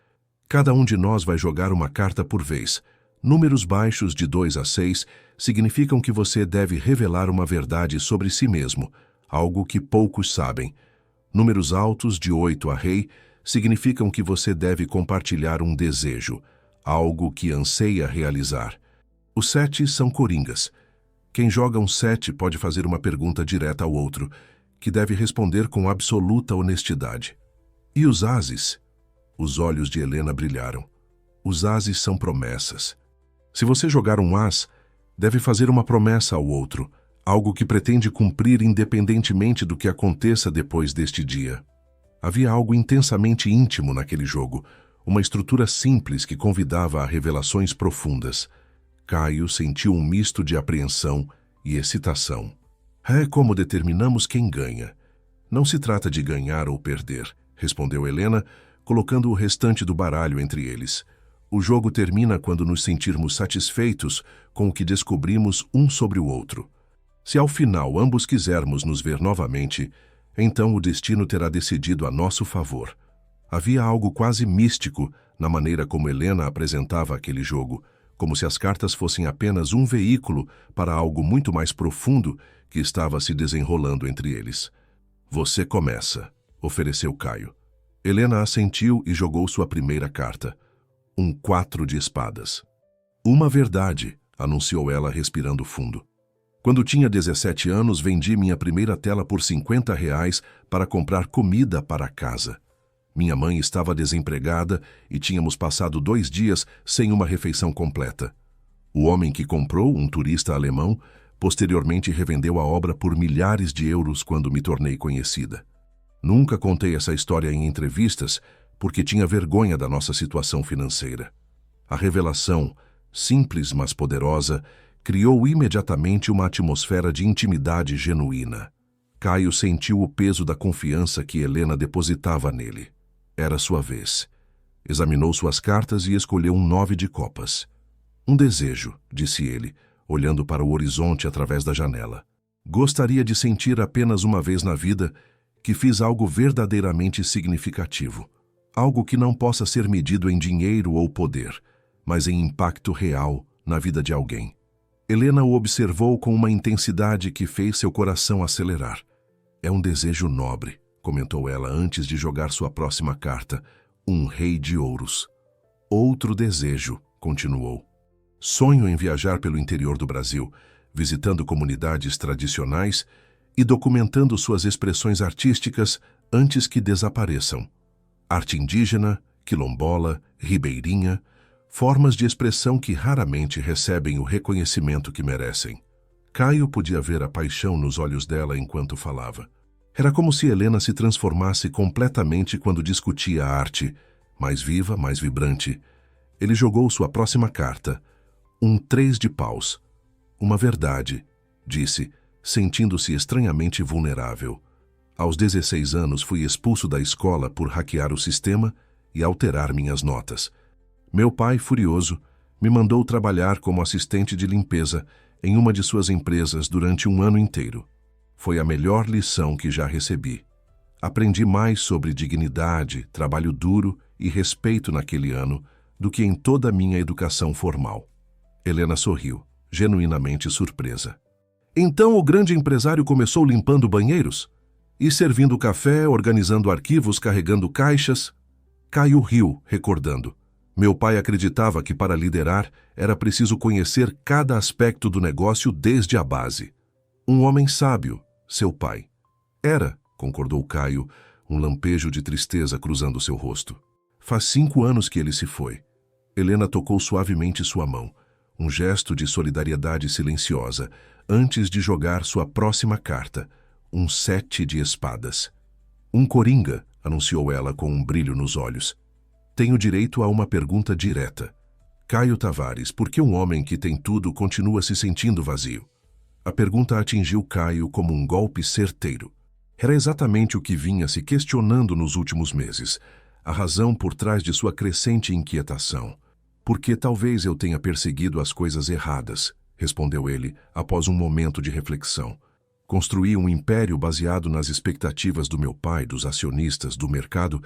"Cada um de nós vai jogar uma carta por vez. Números baixos de 2 a 6 significam que você deve revelar uma verdade sobre si mesmo, algo que poucos sabem. Números altos de 8 a rei significam que você deve compartilhar um desejo, algo que anseia realizar. Os 7 são coringas. Quem joga um 7 pode fazer uma pergunta direta ao outro, que deve responder com absoluta honestidade. E os ases? Os olhos de Helena brilharam. Os ases são promessas. Se você jogar um as, deve fazer uma promessa ao outro, algo que pretende cumprir independentemente do que aconteça depois deste dia. Havia algo intensamente íntimo naquele jogo, uma estrutura simples que convidava a revelações profundas. Caio sentiu um misto de apreensão e excitação. É como determinamos quem ganha. Não se trata de ganhar ou perder, respondeu Helena, colocando o restante do baralho entre eles. O jogo termina quando nos sentirmos satisfeitos com o que descobrimos um sobre o outro. Se ao final ambos quisermos nos ver novamente, então o destino terá decidido a nosso favor. Havia algo quase místico na maneira como Helena apresentava aquele jogo, como se as cartas fossem apenas um veículo para algo muito mais profundo que estava se desenrolando entre eles. Você começa, ofereceu Caio. Helena assentiu e jogou sua primeira carta. Um 4 de espadas. Uma verdade, anunciou ela respirando fundo. Quando tinha 17 anos, vendi minha primeira tela por R$50 para comprar comida para casa. Minha mãe estava desempregada e tínhamos passado 2 dias sem uma refeição completa. O homem que comprou, um turista alemão, posteriormente revendeu a obra por milhares de euros quando me tornei conhecida. Nunca contei essa história em entrevistas porque tinha vergonha da nossa situação financeira. A revelação, simples mas poderosa, criou imediatamente uma atmosfera de intimidade genuína. Caio sentiu o peso da confiança que Helena depositava nele. Era sua vez. Examinou suas cartas e escolheu um 9 de copas. Um desejo, disse ele, olhando para o horizonte através da janela. Gostaria de sentir apenas uma vez na vida que fiz algo verdadeiramente significativo. Algo que não possa ser medido em dinheiro ou poder, mas em impacto real na vida de alguém. Helena o observou com uma intensidade que fez seu coração acelerar. É um desejo nobre, comentou ela antes de jogar sua próxima carta. Um rei de ouros. Outro desejo, continuou. Sonho em viajar pelo interior do Brasil, visitando comunidades tradicionais e documentando suas expressões artísticas antes que desapareçam. Arte indígena, quilombola, ribeirinha, formas de expressão que raramente recebem o reconhecimento que merecem. Caio podia ver a paixão nos olhos dela enquanto falava. Era como se Helena se transformasse completamente quando discutia a arte, mais viva, mais vibrante. Ele jogou sua próxima carta, um 3 de paus. Uma verdade, disse, sentindo-se estranhamente vulnerável. Aos 16 anos fui expulso da escola por hackear o sistema e alterar minhas notas. Meu pai, furioso, me mandou trabalhar como assistente de limpeza em uma de suas empresas durante um ano inteiro. Foi a melhor lição que já recebi. Aprendi mais sobre dignidade, trabalho duro e respeito naquele ano do que em toda a minha educação formal. Helena sorriu, genuinamente surpresa. Então o grande empresário começou limpando banheiros? E servindo café, organizando arquivos, carregando caixas? Caio riu, recordando. Meu pai acreditava que para liderar era preciso conhecer cada aspecto do negócio desde a base. Um homem sábio, seu pai. Era, concordou Caio, um lampejo de tristeza cruzando seu rosto. Faz 5 anos que ele se foi. Helena tocou suavemente sua mão, um gesto de solidariedade silenciosa, antes de jogar sua próxima carta, um 7 de espadas. Um coringa, anunciou ela com um brilho nos olhos. Tenho direito a uma pergunta direta. Caio Tavares, por que um homem que tem tudo continua se sentindo vazio? A pergunta atingiu Caio como um golpe certeiro. Era exatamente o que vinha se questionando nos últimos meses, a razão por trás de sua crescente inquietação. Porque talvez eu tenha perseguido as coisas erradas, respondeu ele, após um momento de reflexão. Construí um império baseado nas expectativas do meu pai, dos acionistas, do mercado,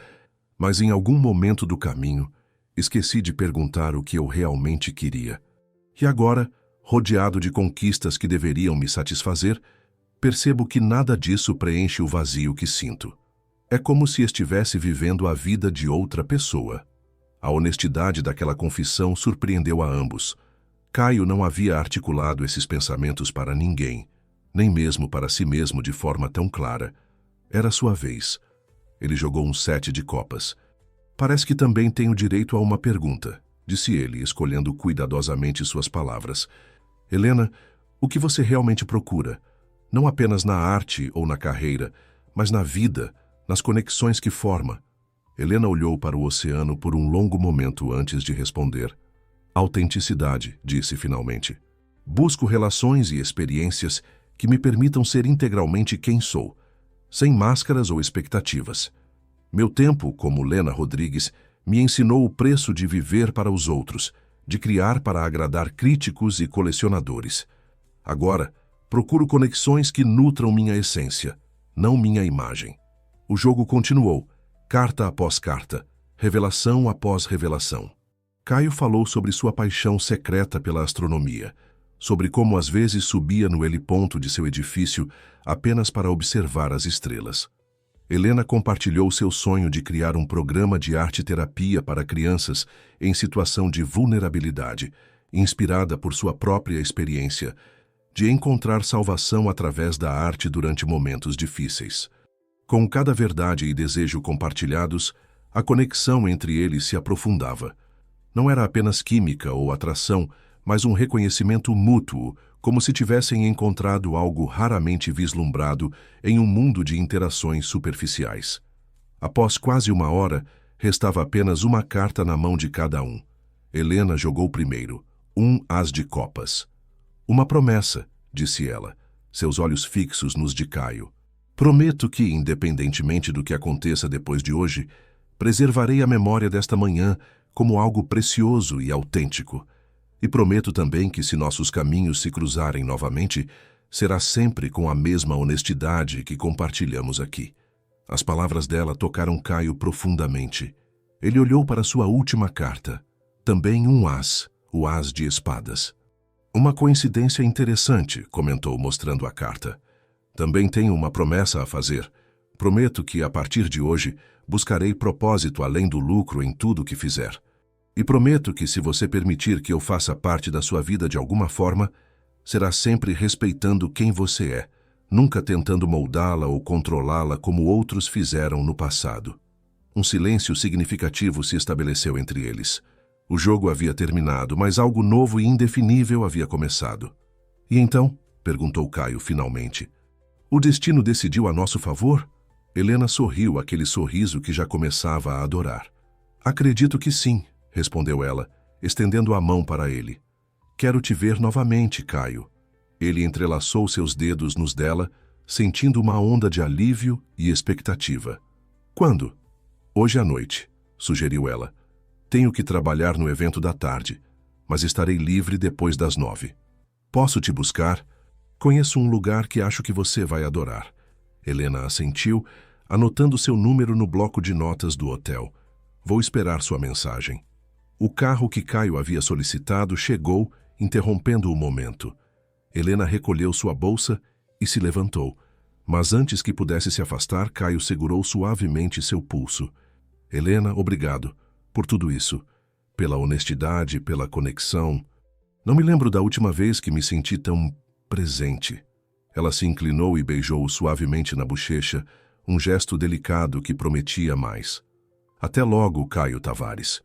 mas em algum momento do caminho, esqueci de perguntar o que eu realmente queria. E agora, rodeado de conquistas que deveriam me satisfazer, percebo que nada disso preenche o vazio que sinto. É como se estivesse vivendo a vida de outra pessoa. A honestidade daquela confissão surpreendeu a ambos. Caio não havia articulado esses pensamentos para ninguém, nem mesmo para si mesmo de forma tão clara. Era sua vez. Ele jogou um 7 de copas. Parece que também tenho direito a uma pergunta, disse ele, escolhendo cuidadosamente suas palavras. Helena, o que você realmente procura? Não apenas na arte ou na carreira, mas na vida, nas conexões que forma. Helena olhou para o oceano por um longo momento antes de responder. Autenticidade, disse finalmente. Busco relações e experiências que me permitam ser integralmente quem sou, sem máscaras ou expectativas. Meu tempo, como Lena Rodrigues, me ensinou o preço de viver para os outros, de criar para agradar críticos e colecionadores. Agora, procuro conexões que nutram minha essência, não minha imagem. O jogo continuou, carta após carta, revelação após revelação. Caio falou sobre sua paixão secreta pela astronomia, sobre como às vezes subia no heliponto de seu edifício apenas para observar as estrelas. Helena compartilhou seu sonho de criar um programa de arte-terapia para crianças em situação de vulnerabilidade, inspirada por sua própria experiência, de encontrar salvação através da arte durante momentos difíceis. Com cada verdade e desejo compartilhados, a conexão entre eles se aprofundava. Não era apenas química ou atração, mas um reconhecimento mútuo, como se tivessem encontrado algo raramente vislumbrado em um mundo de interações superficiais. Após quase 1 hora, restava apenas uma carta na mão de cada um. Helena jogou primeiro, um as de copas. Uma promessa, disse ela, seus olhos fixos nos de Caio. Prometo que, independentemente do que aconteça depois de hoje, preservarei a memória desta manhã como algo precioso e autêntico. E prometo também que, se nossos caminhos se cruzarem novamente, será sempre com a mesma honestidade que compartilhamos aqui. As palavras dela tocaram Caio profundamente. Ele olhou para sua última carta, também um as, o as de espadas. Uma coincidência interessante, comentou mostrando a carta. Também tenho uma promessa a fazer. Prometo que, a partir de hoje, buscarei propósito além do lucro em tudo que fizer. E prometo que, se você permitir que eu faça parte da sua vida de alguma forma, será sempre respeitando quem você é, nunca tentando moldá-la ou controlá-la como outros fizeram no passado. Um silêncio significativo se estabeleceu entre eles. O jogo havia terminado, mas algo novo e indefinível havia começado. E então? Perguntou Caio finalmente. O destino decidiu a nosso favor? Helena sorriu aquele sorriso que já começava a adorar. Acredito que sim, respondeu ela, estendendo a mão para ele. Quero te ver novamente, Caio. Ele entrelaçou seus dedos nos dela, sentindo uma onda de alívio e expectativa. Quando? Hoje à noite, sugeriu ela. Tenho que trabalhar no evento da tarde, mas estarei livre depois das 9. Posso te buscar? Conheço um lugar que acho que você vai adorar. Helena assentiu, anotando seu número no bloco de notas do hotel. Vou esperar sua mensagem. O carro que Caio havia solicitado chegou, interrompendo o momento. Helena recolheu sua bolsa e se levantou, mas antes que pudesse se afastar, Caio segurou suavemente seu pulso. Helena, obrigado por tudo isso, pela honestidade, pela conexão. Não me lembro da última vez que me senti tão presente. Ela se inclinou e beijou-o suavemente na bochecha, um gesto delicado que prometia mais. Até logo, Caio Tavares.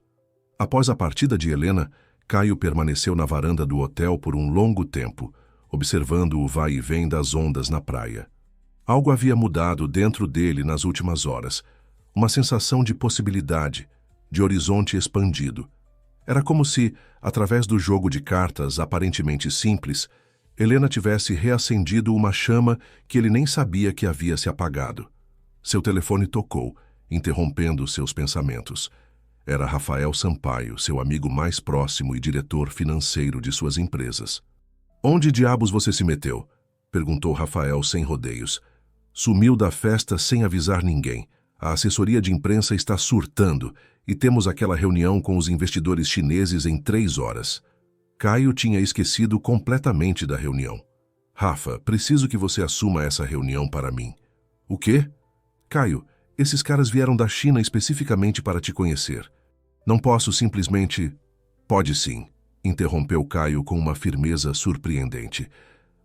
Após a partida de Helena, Caio permaneceu na varanda do hotel por um longo tempo, observando o vai e vem das ondas na praia. Algo havia mudado dentro dele nas últimas horas, uma sensação de possibilidade, de horizonte expandido. Era como se, através do jogo de cartas aparentemente simples, Helena tivesse reacendido uma chama que ele nem sabia que havia se apagado. Seu telefone tocou, interrompendo seus pensamentos. Era Rafael Sampaio, seu amigo mais próximo e diretor financeiro de suas empresas. Onde diabos você se meteu? Perguntou Rafael sem rodeios. Sumiu da festa sem avisar ninguém. A assessoria de imprensa está surtando e temos aquela reunião com os investidores chineses em 3 horas. Caio tinha esquecido completamente da reunião. Rafa, preciso que você assuma essa reunião para mim. O quê? Caio, esses caras vieram da China especificamente para te conhecer. Não posso simplesmente... Pode sim, interrompeu Caio com uma firmeza surpreendente.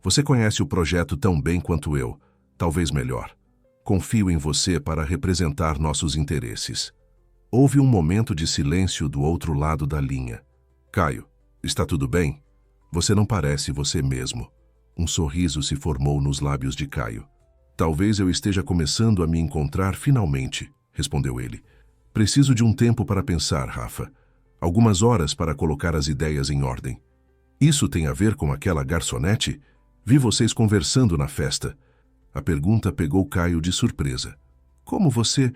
Você conhece o projeto tão bem quanto eu, talvez melhor. Confio em você para representar nossos interesses. Houve um momento de silêncio do outro lado da linha. Caio, está tudo bem? Você não parece você mesmo. Um sorriso se formou nos lábios de Caio. Talvez eu esteja começando a me encontrar finalmente, respondeu ele. Preciso de um tempo para pensar, Rafa. Algumas horas para colocar as ideias em ordem. Isso tem a ver com aquela garçonete? Vi vocês conversando na festa. A pergunta pegou Caio de surpresa. Como você...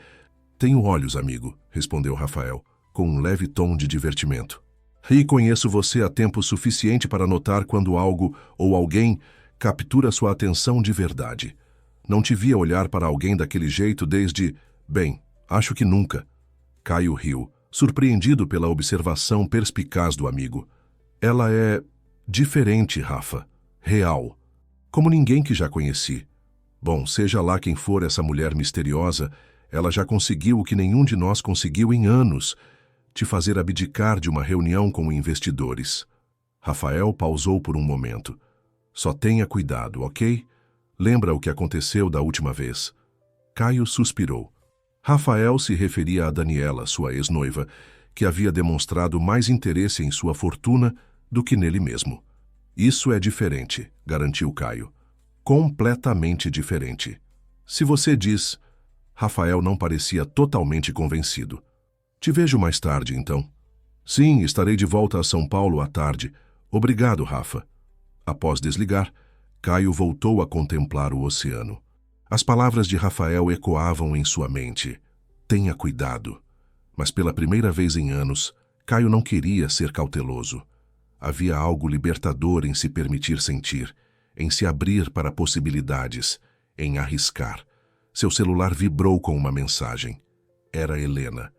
Tenho olhos, amigo, respondeu Rafael, com um leve tom de divertimento. E conheço você há tempo suficiente para notar quando algo ou alguém captura sua atenção de verdade. Não te via olhar para alguém daquele jeito desde... Bem, acho que nunca. Caio riu, surpreendido pela observação perspicaz do amigo. Ela é... diferente, Rafa. Real. Como ninguém que já conheci. Bom, seja lá quem for essa mulher misteriosa, ela já conseguiu o que nenhum de nós conseguiu em anos, te fazer abdicar de uma reunião com investidores. Rafael pausou por um momento. Só tenha cuidado, ok? Lembra o que aconteceu da última vez? Caio suspirou. Rafael se referia a Daniela, sua ex-noiva, que havia demonstrado mais interesse em sua fortuna do que nele mesmo. Isso é diferente, garantiu Caio. Completamente diferente. Se você diz... Rafael não parecia totalmente convencido. Te vejo mais tarde, então. Sim, estarei de volta a São Paulo à tarde. Obrigado, Rafa. Após desligar, Caio voltou a contemplar o oceano. As palavras de Rafael ecoavam em sua mente. Tenha cuidado. Mas pela primeira vez em anos, Caio não queria ser cauteloso. Havia algo libertador em se permitir sentir, em se abrir para possibilidades, em arriscar. Seu celular vibrou com uma mensagem. Era Helena.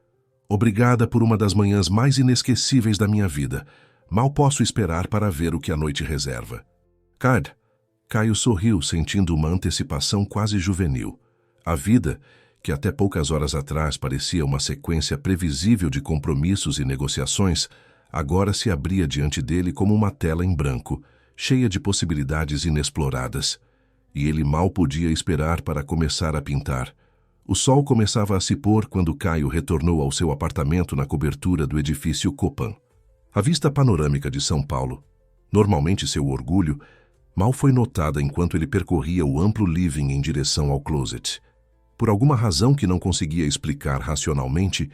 Obrigada por uma das manhãs mais inesquecíveis da minha vida, Mal posso esperar para ver o que a noite reserva. Cad. Caio sorriu, sentindo uma antecipação quase juvenil. A vida, que até poucas horas atrás parecia uma sequência previsível de compromissos e negociações, agora se abria diante dele como uma tela em branco, cheia de possibilidades inexploradas. E ele mal podia esperar para começar a pintar. O sol começava a se pôr quando Caio retornou ao seu apartamento na cobertura do edifício Copan. A vista panorâmica de São Paulo, normalmente seu orgulho, mal foi notada enquanto ele percorria o amplo living em direção ao closet. Por alguma razão que não conseguia explicar racionalmente,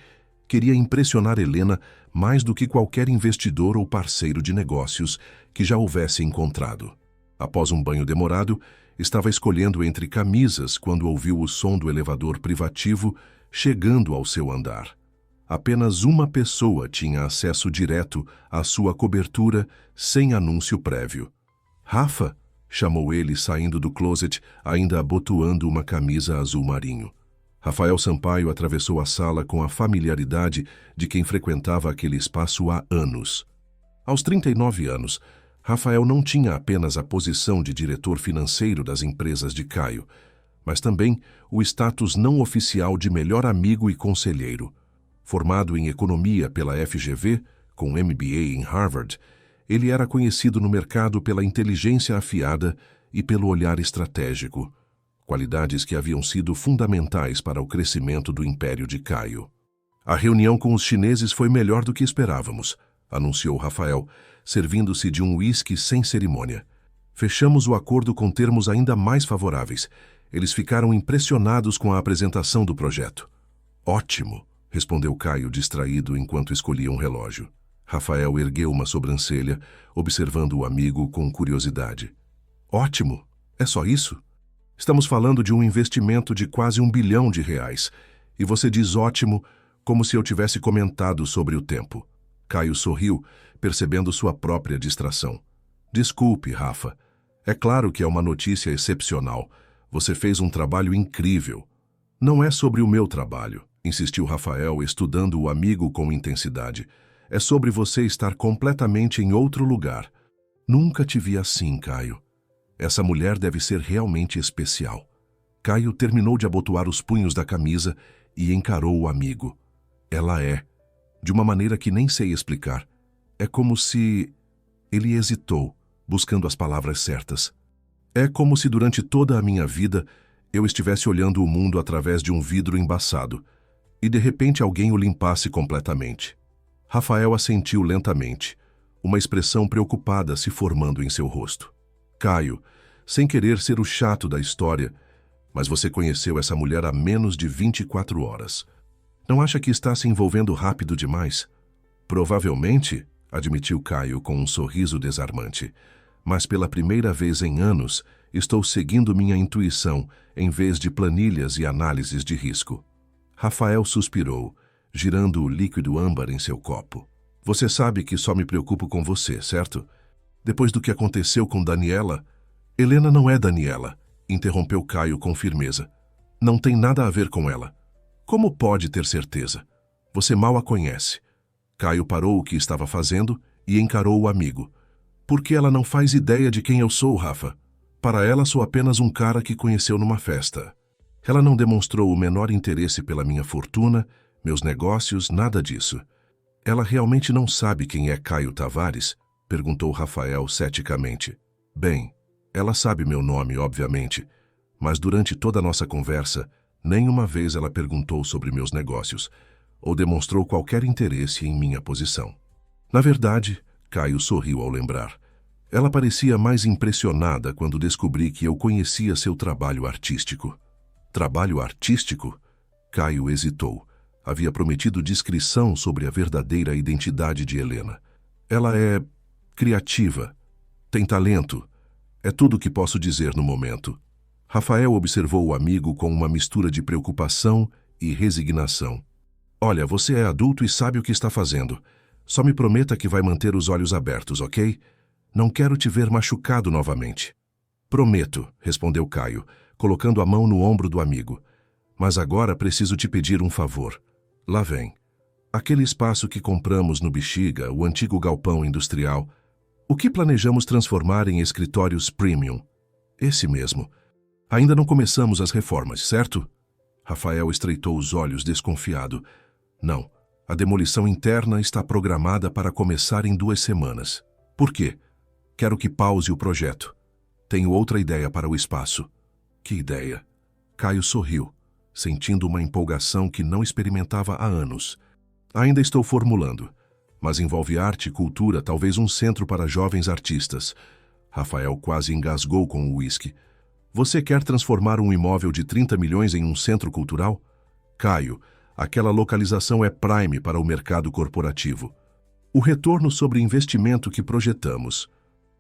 queria impressionar Helena mais do que qualquer investidor ou parceiro de negócios que já houvesse encontrado. Após um banho demorado, estava escolhendo entre camisas quando ouviu o som do elevador privativo chegando ao seu andar. Apenas uma pessoa tinha acesso direto à sua cobertura sem anúncio prévio. Rafa, chamou ele saindo do closet, ainda abotoando uma camisa azul marinho. Rafael Sampaio atravessou a sala com a familiaridade de quem frequentava aquele espaço há anos. Aos 39 anos, Rafael não tinha apenas a posição de diretor financeiro das empresas de Caio, mas também o status não oficial de melhor amigo e conselheiro. Formado em economia pela FGV, com MBA em Harvard, ele era conhecido no mercado pela inteligência afiada e pelo olhar estratégico, qualidades que haviam sido fundamentais para o crescimento do império de Caio. A reunião com os chineses foi melhor do que esperávamos, anunciou Rafael, servindo-se de um uísque sem cerimônia. Fechamos o acordo com termos ainda mais favoráveis. Eles ficaram impressionados com a apresentação do projeto. Ótimo, respondeu Caio distraído enquanto escolhia um relógio. Rafael ergueu uma sobrancelha, observando o amigo com curiosidade. Ótimo? É só isso? Estamos falando de um investimento de quase R$1 bilhão, e você diz ótimo como se eu tivesse comentado sobre o tempo. Caio sorriu, percebendo sua própria distração. Desculpe, Rafa. É claro que é uma notícia excepcional. Você fez um trabalho incrível. Não é sobre o meu trabalho, insistiu Rafael, estudando o amigo com intensidade. É sobre você estar completamente em outro lugar. Nunca te vi assim, Caio. Essa mulher deve ser realmente especial. Caio terminou de abotoar os punhos da camisa e encarou o amigo. Ela é, de uma maneira que nem sei explicar. É como se... Ele hesitou, buscando as palavras certas. É como se durante toda a minha vida eu estivesse olhando o mundo através de um vidro embaçado e de repente alguém o limpasse completamente. Rafael assentiu lentamente, uma expressão preocupada se formando em seu rosto. Caio, sem querer ser o chato da história, mas você conheceu essa mulher há menos de 24 horas. Não acha que está se envolvendo rápido demais? Provavelmente, admitiu Caio com um sorriso desarmante, mas pela primeira vez em anos estou seguindo minha intuição em vez de planilhas e análises de risco. Rafael suspirou, girando o líquido âmbar em seu copo. Você sabe que só me preocupo com você, certo? Depois do que aconteceu com Daniela... Helena não é Daniela, interrompeu Caio com firmeza. Não tem nada a ver com ela. Como pode ter certeza? Você mal a conhece. Caio parou o que estava fazendo e encarou o amigo. Por que ela não faz ideia de quem eu sou, Rafa? Para ela sou apenas um cara que conheceu numa festa. Ela não demonstrou o menor interesse pela minha fortuna, meus negócios, nada disso. Ela realmente não sabe quem é Caio Tavares? Perguntou Rafael ceticamente. Bem, ela sabe meu nome, obviamente, mas durante toda a nossa conversa, nenhuma vez ela perguntou sobre meus negócios ou demonstrou qualquer interesse em minha posição. Na verdade, Caio sorriu ao lembrar. Ela parecia mais impressionada quando descobri que eu conhecia seu trabalho artístico. Trabalho artístico? Caio hesitou. Havia prometido discrição sobre a verdadeira identidade de Helena. Ela é criativa, tem talento. É tudo o que posso dizer no momento. Rafael observou o amigo com uma mistura de preocupação e resignação. Olha, você é adulto e sabe o que está fazendo. Só me prometa que vai manter os olhos abertos, ok? Não quero te ver machucado novamente. Prometo, respondeu Caio, colocando a mão no ombro do amigo. Mas agora preciso te pedir um favor. Lá vem. Aquele espaço que compramos no Bexiga, o antigo galpão industrial, o que planejamos transformar em escritórios premium. Esse mesmo. Ainda não começamos as reformas, certo? Rafael estreitou os olhos desconfiado. Não, a demolição interna está programada para começar em 2 semanas. Por quê? Quero que pause o projeto. Tenho outra ideia para o espaço. Que ideia? Caio sorriu, sentindo uma empolgação que não experimentava há anos. Ainda estou formulando, mas envolve arte e cultura, talvez um centro para jovens artistas. Rafael quase engasgou com o uísque. Você quer transformar um imóvel de 30 milhões em um centro cultural? Caio, aquela localização é prime para o mercado corporativo. O retorno sobre investimento que projetamos.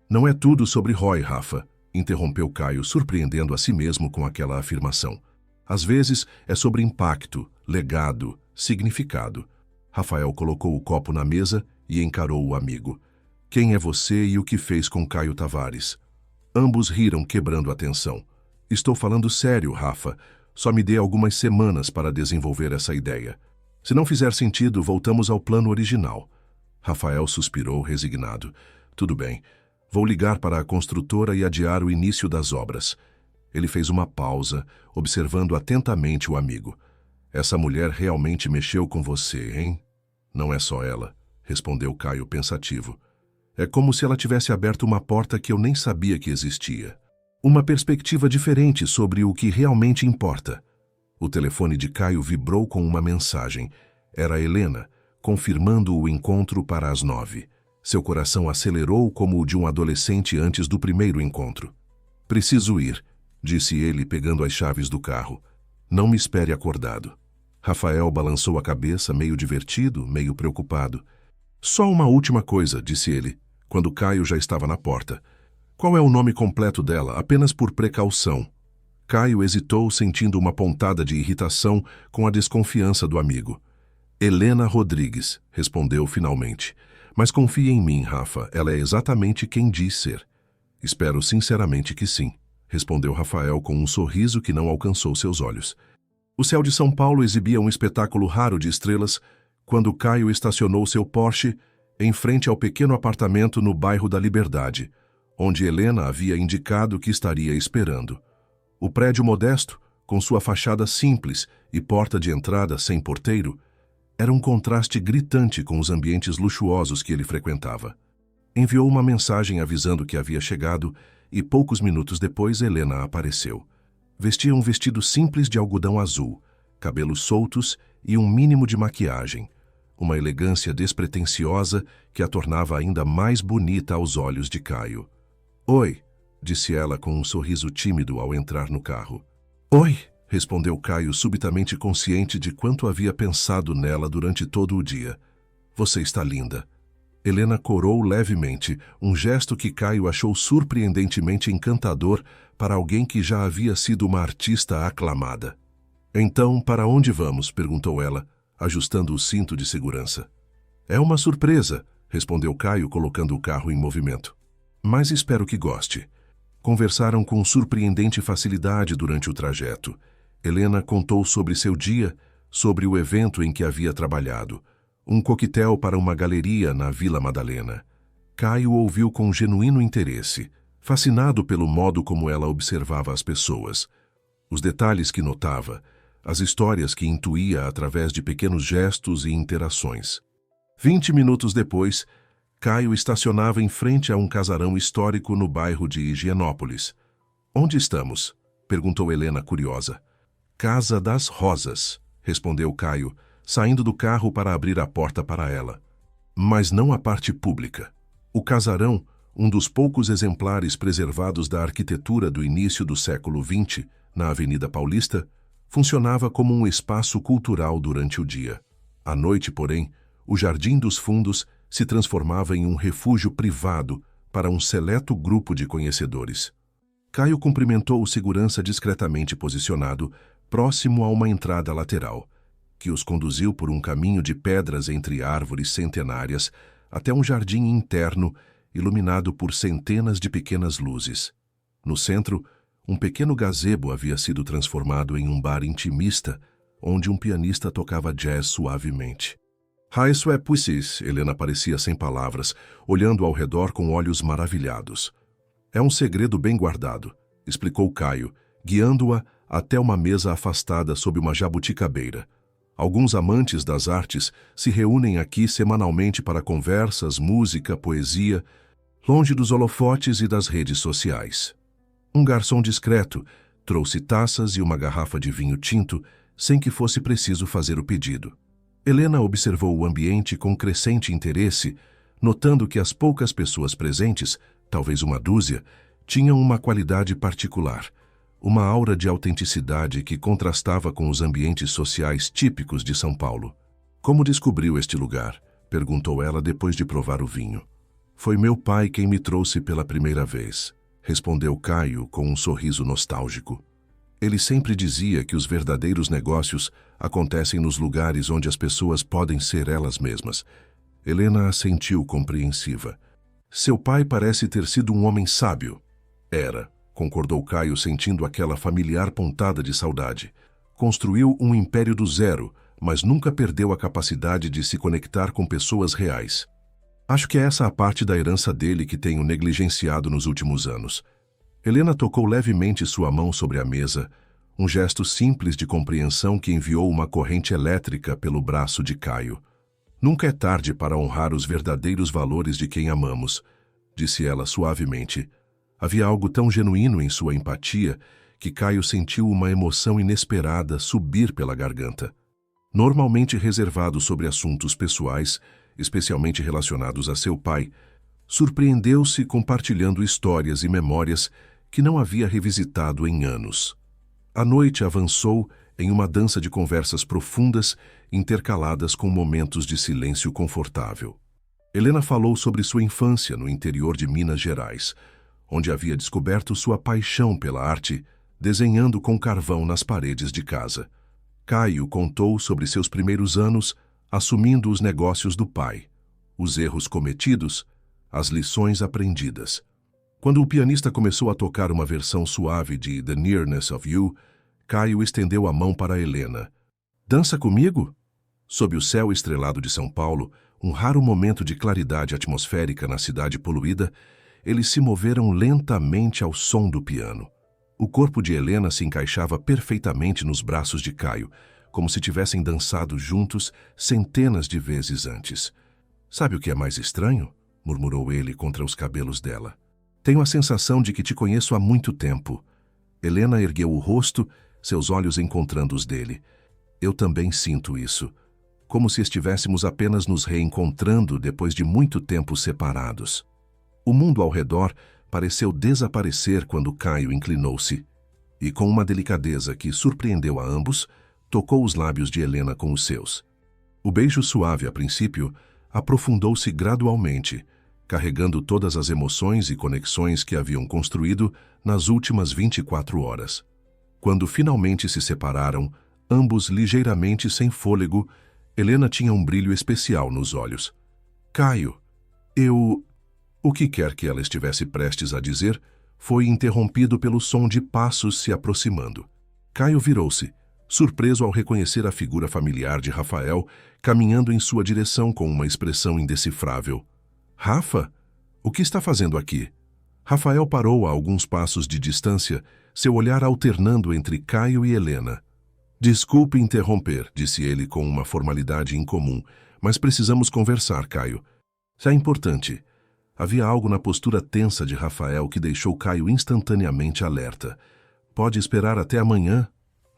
Não é tudo sobre ROI, Rafa, interrompeu Caio, surpreendendo a si mesmo com aquela afirmação. Às vezes é sobre impacto, legado, significado. Rafael colocou o copo na mesa e encarou o amigo. Quem é você e o que fez com Caio Tavares? Ambos riram, quebrando a tensão. Estou falando sério, Rafa. Só me dê algumas semanas para desenvolver essa ideia. Se não fizer sentido, voltamos ao plano original. Rafael suspirou, resignado. Tudo bem. Vou ligar para a construtora e adiar o início das obras. Ele fez uma pausa, observando atentamente o amigo. Essa mulher realmente mexeu com você, hein? Não é só ela, respondeu Caio pensativo. É como se ela tivesse aberto uma porta que eu nem sabia que existia. Uma perspectiva diferente sobre o que realmente importa. O telefone de Caio vibrou com uma mensagem. Era Helena, confirmando o encontro para as 9. Seu coração acelerou como o de um adolescente antes do primeiro encontro. Preciso ir, disse ele, pegando as chaves do carro. Não me espere acordado. Rafael balançou a cabeça, meio divertido, meio preocupado. Só uma última coisa, disse ele, quando Caio já estava na porta. Qual é o nome completo dela, apenas por precaução? Caio hesitou, sentindo uma pontada de irritação com a desconfiança do amigo. Helena Rodrigues, respondeu finalmente. Mas confie em mim, Rafa, ela é exatamente quem diz ser. Espero sinceramente que sim, respondeu Rafael com um sorriso que não alcançou seus olhos. O céu de São Paulo exibia um espetáculo raro de estrelas quando Caio estacionou seu Porsche em frente ao pequeno apartamento no bairro da Liberdade, onde Helena havia indicado que estaria esperando. O prédio modesto, com sua fachada simples e porta de entrada sem porteiro, era um contraste gritante com os ambientes luxuosos que ele frequentava. Enviou uma mensagem avisando que havia chegado e poucos minutos depois Helena apareceu. Vestia um vestido simples de algodão azul, cabelos soltos e um mínimo de maquiagem, uma elegância despretensiosa que a tornava ainda mais bonita aos olhos de Caio. Oi, disse ela com um sorriso tímido ao entrar no carro. Oi, respondeu Caio, subitamente consciente de quanto havia pensado nela durante todo o dia. Você está linda. Helena corou levemente, um gesto que Caio achou surpreendentemente encantador para alguém que já havia sido uma artista aclamada. Então, para onde vamos? Perguntou ela, ajustando o cinto de segurança. É uma surpresa, respondeu Caio, colocando o carro em movimento. Mas espero que goste. Conversaram com surpreendente facilidade durante o trajeto. Helena contou sobre seu dia, sobre o evento em que havia trabalhado. Um coquetel para uma galeria na Vila Madalena. Caio ouviu com genuíno interesse, fascinado pelo modo como ela observava as pessoas. Os detalhes que notava, as histórias que intuía através de pequenos gestos e interações. 20 minutos depois, Caio estacionava em frente a um casarão histórico no bairro de Higienópolis. Onde estamos? Perguntou Helena, curiosa. Casa das Rosas, respondeu Caio, saindo do carro para abrir a porta para ela. Mas não a parte pública. O casarão, um dos poucos exemplares preservados da arquitetura do início do século XX, na Avenida Paulista, funcionava como um espaço cultural durante o dia. À noite, porém, o Jardim dos Fundos se transformava em um refúgio privado para um seleto grupo de conhecedores. Caio cumprimentou o segurança discretamente posicionado, próximo a uma entrada lateral, que os conduziu por um caminho de pedras entre árvores centenárias até um jardim interno iluminado por centenas de pequenas luzes. No centro, um pequeno gazebo havia sido transformado em um bar intimista, onde um pianista tocava jazz suavemente. Isso é pussies, Helena parecia sem palavras, olhando ao redor com olhos maravilhados. É um segredo bem guardado, explicou Caio, guiando-a até uma mesa afastada sob uma jabuticabeira. Alguns amantes das artes se reúnem aqui semanalmente para conversas, música, poesia, longe dos holofotes e das redes sociais. Um garçom discreto trouxe taças e uma garrafa de vinho tinto sem que fosse preciso fazer o pedido. Helena observou o ambiente com crescente interesse, notando que as poucas pessoas presentes, talvez uma dúzia, tinham uma qualidade particular, uma aura de autenticidade que contrastava com os ambientes sociais típicos de São Paulo. Como descobriu este lugar? Perguntou ela depois de provar o vinho. Foi meu pai quem me trouxe pela primeira vez, respondeu Caio com um sorriso nostálgico. Ele sempre dizia que os verdadeiros negócios acontecem nos lugares onde as pessoas podem ser elas mesmas. Helena assentiu compreensiva. Seu pai parece ter sido um homem sábio. Era, concordou Caio, sentindo aquela familiar pontada de saudade. Construiu um império do zero, mas nunca perdeu a capacidade de se conectar com pessoas reais. Acho que é essa a parte da herança dele que tenho negligenciado nos últimos anos. Helena tocou levemente sua mão sobre a mesa, um gesto simples de compreensão que enviou uma corrente elétrica pelo braço de Caio. Nunca é tarde para honrar os verdadeiros valores de quem amamos, disse ela suavemente. Havia algo tão genuíno em sua empatia que Caio sentiu uma emoção inesperada subir pela garganta. Normalmente reservado sobre assuntos pessoais, especialmente relacionados a seu pai, surpreendeu-se compartilhando histórias e memórias que não havia revisitado em anos. A noite avançou em uma dança de conversas profundas, intercaladas com momentos de silêncio confortável. Helena falou sobre sua infância no interior de Minas Gerais, onde havia descoberto sua paixão pela arte, desenhando com carvão nas paredes de casa. Caio contou sobre seus primeiros anos, assumindo os negócios do pai, os erros cometidos, as lições aprendidas. Quando o pianista começou a tocar uma versão suave de The Nearness of You, Caio estendeu a mão para Helena. Dança comigo? Sob o céu estrelado de São Paulo, um raro momento de claridade atmosférica na cidade poluída, eles se moveram lentamente ao som do piano. O corpo de Helena se encaixava perfeitamente nos braços de Caio, como se tivessem dançado juntos centenas de vezes antes. Sabe o que é mais estranho? Murmurou ele contra os cabelos dela. Tenho a sensação de que te conheço há muito tempo. Helena ergueu o rosto, seus olhos encontrando os dele. Eu também sinto isso. Como se estivéssemos apenas nos reencontrando depois de muito tempo separados. O mundo ao redor pareceu desaparecer quando Caio inclinou-se. E com uma delicadeza que surpreendeu a ambos, tocou os lábios de Helena com os seus. O beijo suave a princípio aprofundou-se gradualmente, carregando todas as emoções e conexões que haviam construído nas últimas 24 horas. Quando finalmente se separaram, ambos ligeiramente sem fôlego, Helena tinha um brilho especial nos olhos. Caio, O que quer que ela estivesse prestes a dizer, foi interrompido pelo som de passos se aproximando. Caio virou-se, surpreso ao reconhecer a figura familiar de Rafael, caminhando em sua direção com uma expressão indecifrável. Rafa? O que está fazendo aqui? Rafael parou a alguns passos de distância, seu olhar alternando entre Caio e Helena. Desculpe interromper, disse ele com uma formalidade incomum, mas precisamos conversar, Caio. É importante. Havia algo na postura tensa de Rafael que deixou Caio instantaneamente alerta. Pode esperar até amanhã?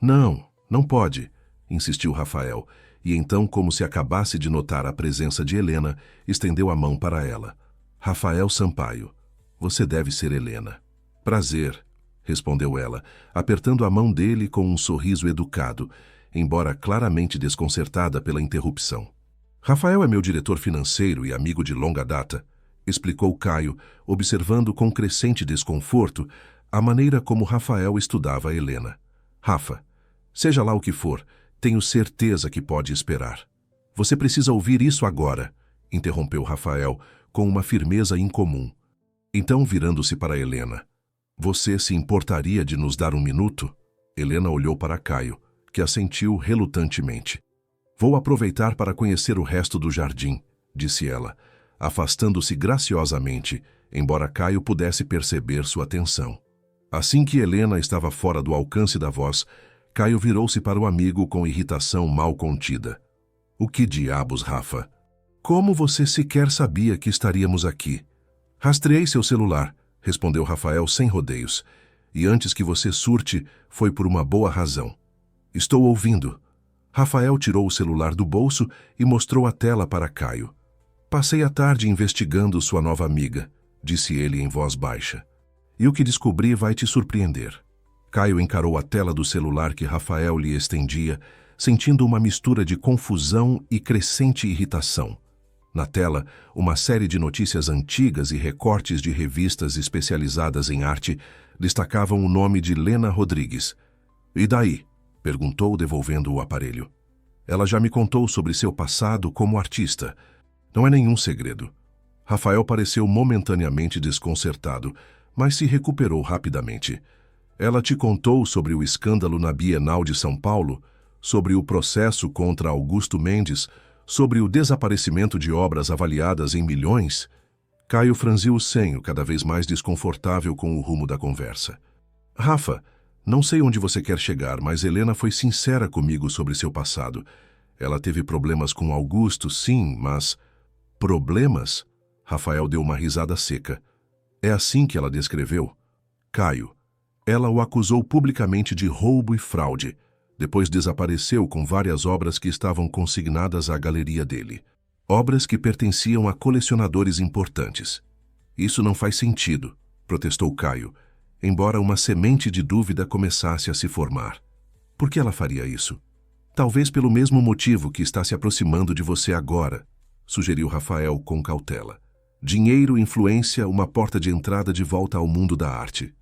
Não, não pode, insistiu Rafael, e então, como se acabasse de notar a presença de Helena, estendeu a mão para ela. Rafael Sampaio, você deve ser Helena. Prazer, respondeu ela, apertando a mão dele com um sorriso educado, embora claramente desconcertada pela interrupção. Rafael é meu diretor financeiro e amigo de longa data, explicou Caio, observando com crescente desconforto a maneira como Rafael estudava a Helena. Rafa, seja lá o que for, tenho certeza que pode esperar. Você precisa ouvir isso agora, interrompeu Rafael, com uma firmeza incomum. Então, virando-se para Helena. Você se importaria de nos dar um minuto? Helena olhou para Caio, que assentiu relutantemente. Vou aproveitar para conhecer o resto do jardim, disse ela, afastando-se graciosamente, embora Caio pudesse perceber sua tensão. Assim que Helena estava fora do alcance da voz, Caio virou-se para o amigo com irritação mal contida. O que diabos, Rafa? Como você sequer sabia que estaríamos aqui? Rastreei seu celular, respondeu Rafael sem rodeios. E antes que você surte, foi por uma boa razão. Estou ouvindo. Rafael tirou o celular do bolso e mostrou a tela para Caio. Passei a tarde investigando sua nova amiga, disse ele em voz baixa. E o que descobri vai te surpreender. Caio encarou a tela do celular que Rafael lhe estendia, sentindo uma mistura de confusão e crescente irritação. Na tela, uma série de notícias antigas e recortes de revistas especializadas em arte destacavam o nome de Lena Rodrigues. E daí? Perguntou, devolvendo o aparelho. Ela já me contou sobre seu passado como artista. Não é nenhum segredo. Rafael pareceu momentaneamente desconcertado, mas se recuperou rapidamente. Ela te contou sobre o escândalo na Bienal de São Paulo, sobre o processo contra Augusto Mendes, sobre o desaparecimento de obras avaliadas em milhões? Caio franziu o senho, cada vez mais desconfortável com o rumo da conversa. Rafa, não sei onde você quer chegar, mas Helena foi sincera comigo sobre seu passado. Ela teve problemas com Augusto, sim, mas... Problemas? Rafael deu uma risada seca. É assim que ela descreveu? Caio. Ela o acusou publicamente de roubo e fraude. Depois desapareceu com várias obras que estavam consignadas à galeria dele. Obras que pertenciam a colecionadores importantes. Isso não faz sentido, protestou Caio, embora uma semente de dúvida começasse a se formar. Por que ela faria isso? Talvez pelo mesmo motivo que está se aproximando de você agora, sugeriu Rafael com cautela. Dinheiro, influência, uma porta de entrada de volta ao mundo da arte.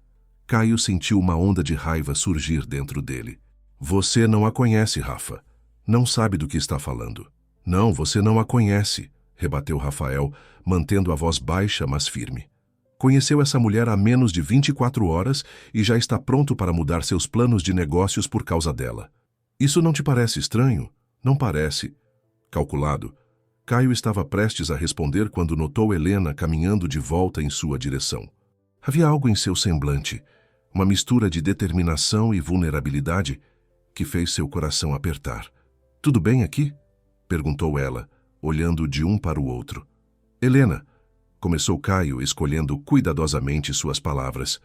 Caio sentiu uma onda de raiva surgir dentro dele. Você não a conhece, Rafa. Não sabe do que está falando. Não, você não a conhece, rebateu Rafael, mantendo a voz baixa, mas firme. Conheceu essa mulher há menos de 24 horas e já está pronto para mudar seus planos de negócios por causa dela. Isso não te parece estranho? Não parece. Calculado. Caio estava prestes a responder quando notou Helena caminhando de volta em sua direção. Havia algo em seu semblante, uma mistura de determinação e vulnerabilidade, que fez seu coração apertar. Tudo bem aqui? Perguntou ela, olhando de um para o outro. Helena, começou Caio, escolhendo cuidadosamente suas palavras.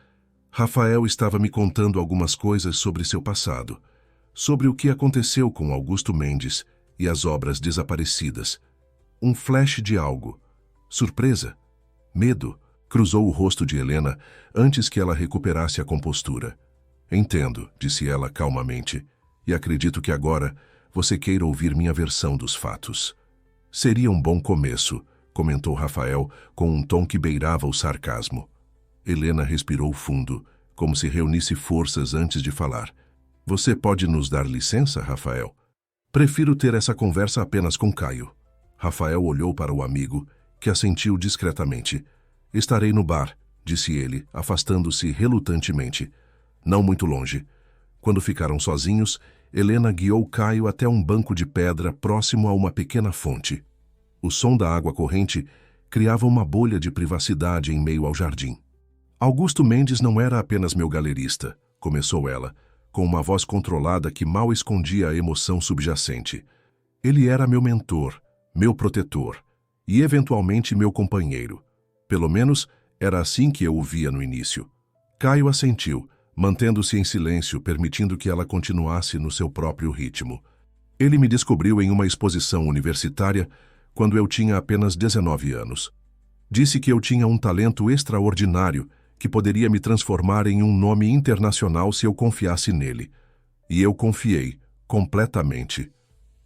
Rafael estava me contando algumas coisas sobre seu passado, sobre o que aconteceu com Augusto Mendes e as obras desaparecidas. Um flash de algo. Surpresa? Medo? Cruzou o rosto de Helena antes que ela recuperasse a compostura. Entendo, disse ela calmamente, e acredito que agora você queira ouvir minha versão dos fatos. Seria um bom começo, comentou Rafael com um tom que beirava o sarcasmo. Helena respirou fundo, como se reunisse forças antes de falar. Você pode nos dar licença, Rafael? Prefiro ter essa conversa apenas com Caio. Rafael olhou para o amigo, que assentiu discretamente. Estarei no bar, disse ele, afastando-se relutantemente. Não muito longe. Quando ficaram sozinhos, Helena guiou Caio até um banco de pedra próximo a uma pequena fonte. O som da água corrente criava uma bolha de privacidade em meio ao jardim. Augusto Mendes não era apenas meu galerista, começou ela, com uma voz controlada que mal escondia a emoção subjacente. Ele era meu mentor, meu protetor e, eventualmente, meu companheiro. Pelo menos, era assim que eu o via no início. Caio assentiu, mantendo-se em silêncio, permitindo que ela continuasse no seu próprio ritmo. Ele me descobriu em uma exposição universitária quando eu tinha apenas 19 anos. Disse que eu tinha um talento extraordinário que poderia me transformar em um nome internacional se eu confiasse nele. E eu confiei, completamente.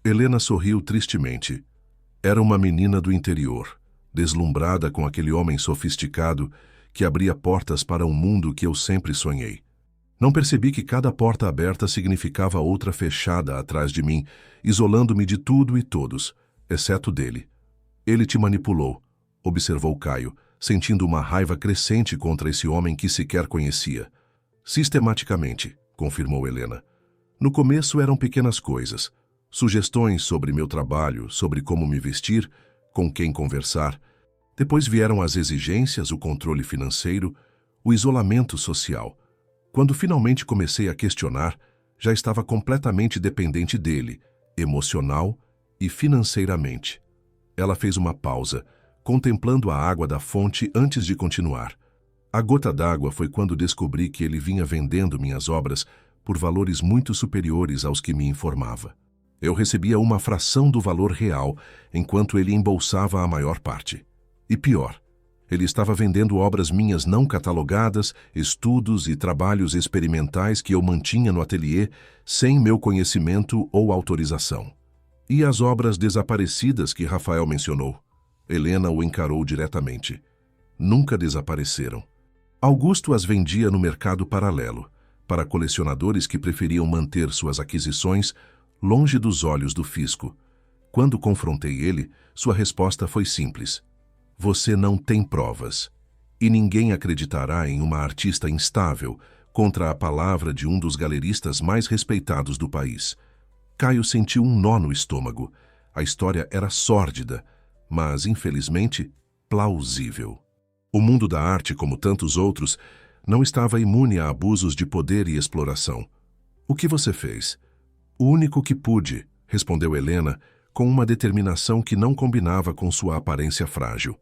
Helena sorriu tristemente. Era uma menina do interior, deslumbrada com aquele homem sofisticado que abria portas para um mundo que eu sempre sonhei. Não percebi que cada porta aberta significava outra fechada atrás de mim, isolando-me de tudo e todos, exceto dele. Ele te manipulou, observou Caio, sentindo uma raiva crescente contra esse homem que sequer conhecia. Sistematicamente, confirmou Helena. No começo eram pequenas coisas. Sugestões sobre meu trabalho, sobre como me vestir, com quem conversar. Depois vieram as exigências, o controle financeiro, o isolamento social. Quando finalmente comecei a questionar, já estava completamente dependente dele, emocional e financeiramente. Ela fez uma pausa, contemplando a água da fonte antes de continuar. A gota d'água foi quando descobri que ele vinha vendendo minhas obras por valores muito superiores aos que me informava. Eu recebia uma fração do valor real, enquanto ele embolsava a maior parte. E pior, ele estava vendendo obras minhas não catalogadas, estudos e trabalhos experimentais que eu mantinha no ateliê sem meu conhecimento ou autorização. E as obras desaparecidas que Rafael mencionou? Helena o encarou diretamente. Nunca desapareceram. Augusto as vendia no mercado paralelo, para colecionadores que preferiam manter suas aquisições longe dos olhos do fisco. Quando confrontei ele, sua resposta foi simples. Você não tem provas. E ninguém acreditará em uma artista instável contra a palavra de um dos galeristas mais respeitados do país. Caio sentiu um nó no estômago. A história era sórdida, mas, infelizmente, plausível. O mundo da arte, como tantos outros, não estava imune a abusos de poder e exploração. O que você fez? O único que pude, respondeu Helena, com uma determinação que não combinava com sua aparência frágil.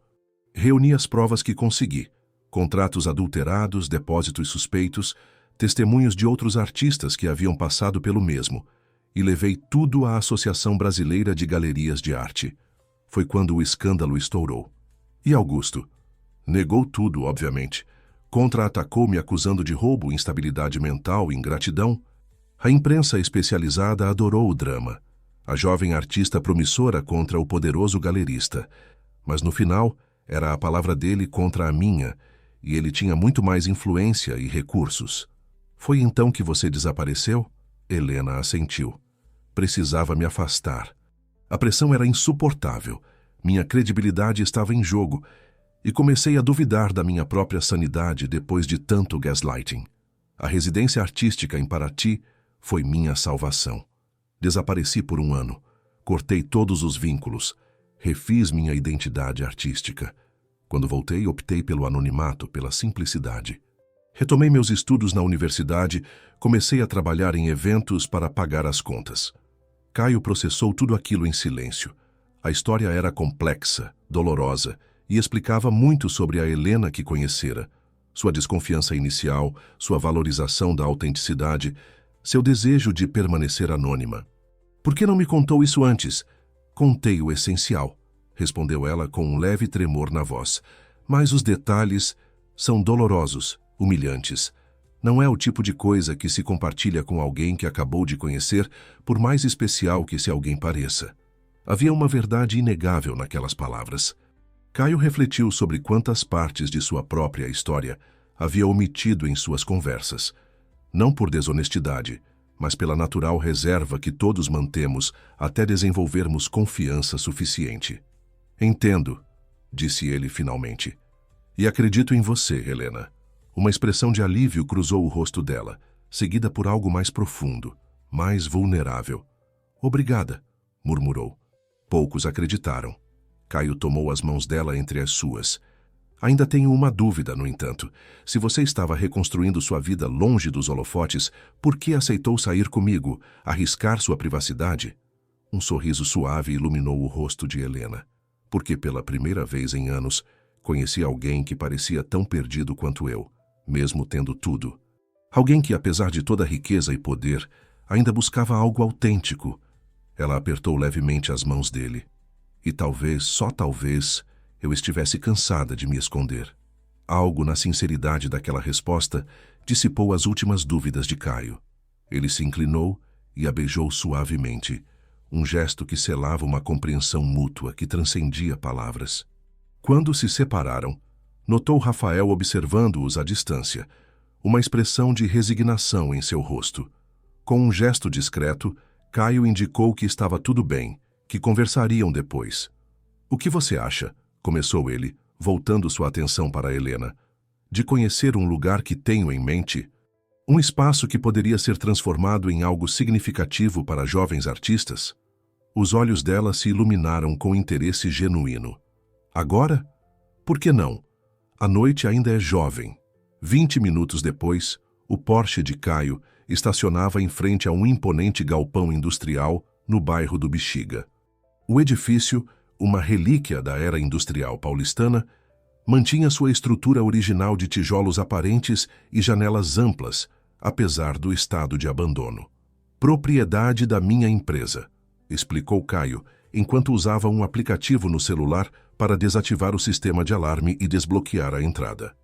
Reuni as provas que consegui, contratos adulterados, depósitos suspeitos, testemunhos de outros artistas que haviam passado pelo mesmo, e levei tudo à Associação Brasileira de Galerias de Arte. Foi quando o escândalo estourou. E Augusto? Negou tudo, obviamente. Contra-atacou me acusando de roubo, instabilidade mental e ingratidão. A imprensa especializada adorou o drama. A jovem artista promissora contra o poderoso galerista. Mas no final, era a palavra dele contra a minha, e ele tinha muito mais influência e recursos. Foi então que você desapareceu? Helena assentiu. Precisava me afastar. A pressão era insuportável. Minha credibilidade estava em jogo, e comecei a duvidar da minha própria sanidade depois de tanto gaslighting. A residência artística em Paraty foi minha salvação. Desapareci por um ano. Cortei todos os vínculos. Refiz minha identidade artística. Quando voltei, optei pelo anonimato, pela simplicidade. Retomei meus estudos na universidade, comecei a trabalhar em eventos para pagar as contas. Caio processou tudo aquilo em silêncio. A história era complexa, dolorosa, e explicava muito sobre a Helena que conhecera. Sua desconfiança inicial, sua valorização da autenticidade, seu desejo de permanecer anônima. Por que não me contou isso antes? Contei o essencial, respondeu ela com um leve tremor na voz. Mas os detalhes são dolorosos, humilhantes. Não é o tipo de coisa que se compartilha com alguém que acabou de conhecer, por mais especial que esse alguém pareça. Havia uma verdade inegável naquelas palavras. Caio refletiu sobre quantas partes de sua própria história havia omitido em suas conversas. Não por desonestidade, mas pela natural reserva que todos mantemos até desenvolvermos confiança suficiente. Entendo, disse ele finalmente. E acredito em você, Helena. Uma expressão de alívio cruzou o rosto dela, seguida por algo mais profundo, mais vulnerável. Obrigada, murmurou. Poucos acreditaram. Caio tomou as mãos dela entre as suas. Ainda tenho uma dúvida, no entanto. Se você estava reconstruindo sua vida longe dos holofotes, por que aceitou sair comigo, arriscar sua privacidade? Um sorriso suave iluminou o rosto de Helena. Porque pela primeira vez em anos, conheci alguém que parecia tão perdido quanto eu, mesmo tendo tudo. Alguém que, apesar de toda a riqueza e poder, ainda buscava algo autêntico. Ela apertou levemente as mãos dele. E talvez, só talvez, eu estivesse cansada de me esconder. Algo na sinceridade daquela resposta dissipou as últimas dúvidas de Caio. Ele se inclinou e a beijou suavemente, um gesto que selava uma compreensão mútua que transcendia palavras. Quando se separaram, notou Rafael observando-os à distância, uma expressão de resignação em seu rosto. Com um gesto discreto, Caio indicou que estava tudo bem, que conversariam depois. O que você acha? Começou ele, voltando sua atenção para Helena. De conhecer um lugar que tenho em mente? Um espaço que poderia ser transformado em algo significativo para jovens artistas? Os olhos dela se iluminaram com interesse genuíno. Agora? Por que não? A noite ainda é jovem. 20 minutos depois, o Porsche de Caio estacionava em frente a um imponente galpão industrial no bairro do Bexiga. O edifício, uma relíquia da era industrial paulistana, mantinha sua estrutura original de tijolos aparentes e janelas amplas, apesar do estado de abandono. Propriedade da minha empresa, explicou Caio, enquanto usava um aplicativo no celular para desativar o sistema de alarme e desbloquear a entrada.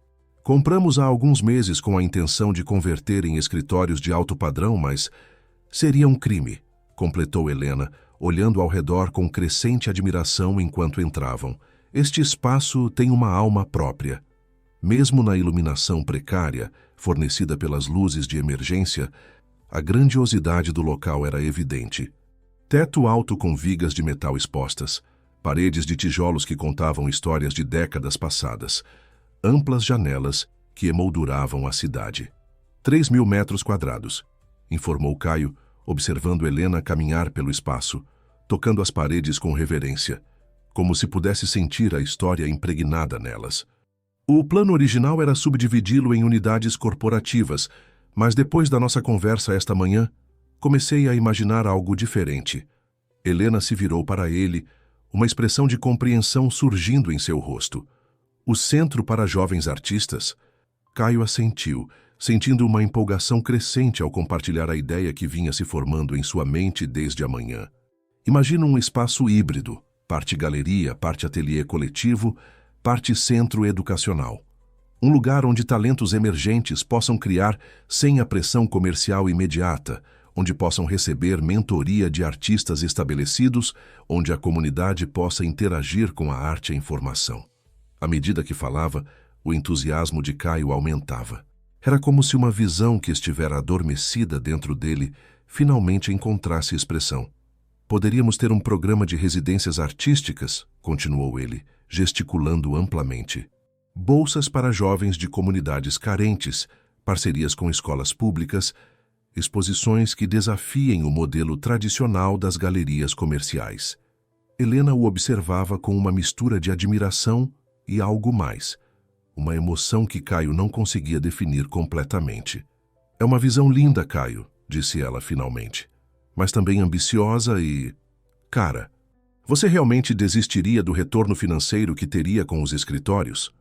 Compramos há alguns meses com a intenção de converter em escritórios de alto padrão, mas seria um crime, completou Helena, olhando ao redor com crescente admiração enquanto entravam. Este espaço tem uma alma própria. Mesmo na iluminação precária, fornecida pelas luzes de emergência, a grandiosidade do local era evidente. Teto alto com vigas de metal expostas, paredes de tijolos que contavam histórias de décadas passadas, amplas janelas que emolduravam a cidade. 3.000 metros quadrados, informou Caio, observando Helena caminhar pelo espaço, tocando as paredes com reverência, como se pudesse sentir a história impregnada nelas. O plano original era subdividi-lo em unidades corporativas, mas depois da nossa conversa esta manhã, comecei a imaginar algo diferente. Helena se virou para ele, uma expressão de compreensão surgindo em seu rosto. O Centro para Jovens Artistas? Caio assentiu, sentindo uma empolgação crescente ao compartilhar a ideia que vinha se formando em sua mente desde a manhã. Imagina um espaço híbrido, parte galeria, parte ateliê coletivo, parte centro educacional. Um lugar onde talentos emergentes possam criar sem a pressão comercial imediata, onde possam receber mentoria de artistas estabelecidos, onde a comunidade possa interagir com a arte e a informação. À medida que falava, o entusiasmo de Caio aumentava. Era como se uma visão que estivera adormecida dentro dele finalmente encontrasse expressão. Poderíamos ter um programa de residências artísticas, continuou ele, gesticulando amplamente. Bolsas para jovens de comunidades carentes, parcerias com escolas públicas, exposições que desafiem o modelo tradicional das galerias comerciais. Helena o observava com uma mistura de admiração e algo mais, uma emoção que Caio não conseguia definir completamente. É uma visão linda, Caio, disse ela finalmente, mas também ambiciosa e... Cara, você realmente desistiria do retorno financeiro que teria com os escritórios?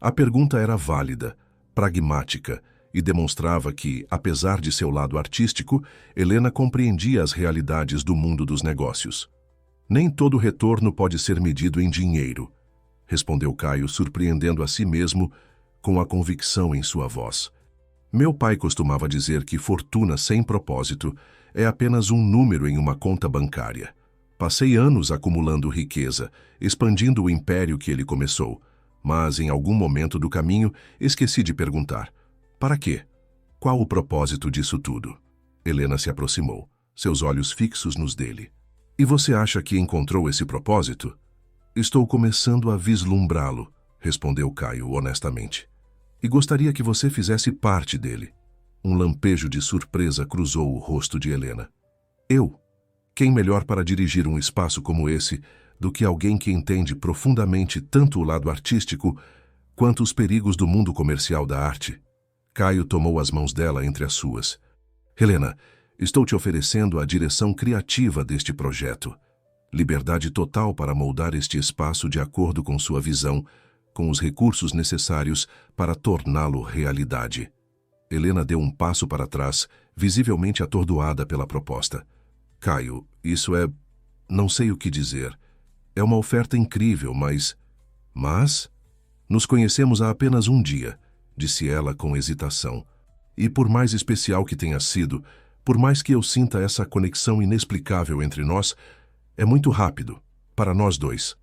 A pergunta era válida, pragmática, e demonstrava que, apesar de seu lado artístico, Helena compreendia as realidades do mundo dos negócios. Nem todo retorno pode ser medido em dinheiro, respondeu Caio, surpreendendo a si mesmo com a convicção em sua voz. Meu pai costumava dizer que fortuna sem propósito é apenas um número em uma conta bancária. Passei anos acumulando riqueza, expandindo o império que ele começou, mas em algum momento do caminho esqueci de perguntar: para quê? Qual o propósito disso tudo? Helena se aproximou, seus olhos fixos nos dele. E você acha que encontrou esse propósito? Estou começando a vislumbrá-lo, respondeu Caio honestamente. E gostaria que você fizesse parte dele. Um lampejo de surpresa cruzou o rosto de Helena. Eu? Quem melhor para dirigir um espaço como esse do que alguém que entende profundamente tanto o lado artístico quanto os perigos do mundo comercial da arte? Caio tomou as mãos dela entre as suas. Helena, estou te oferecendo a direção criativa deste projeto. Liberdade total para moldar este espaço de acordo com sua visão, com os recursos necessários para torná-lo realidade. Helena deu um passo para trás, visivelmente atordoada pela proposta. Caio, isso é... não sei o que dizer. É uma oferta incrível, mas... Mas? Nos conhecemos há apenas um dia, disse ela com hesitação. E por mais especial que tenha sido, por mais que eu sinta essa conexão inexplicável entre nós, é muito rápido, para nós dois.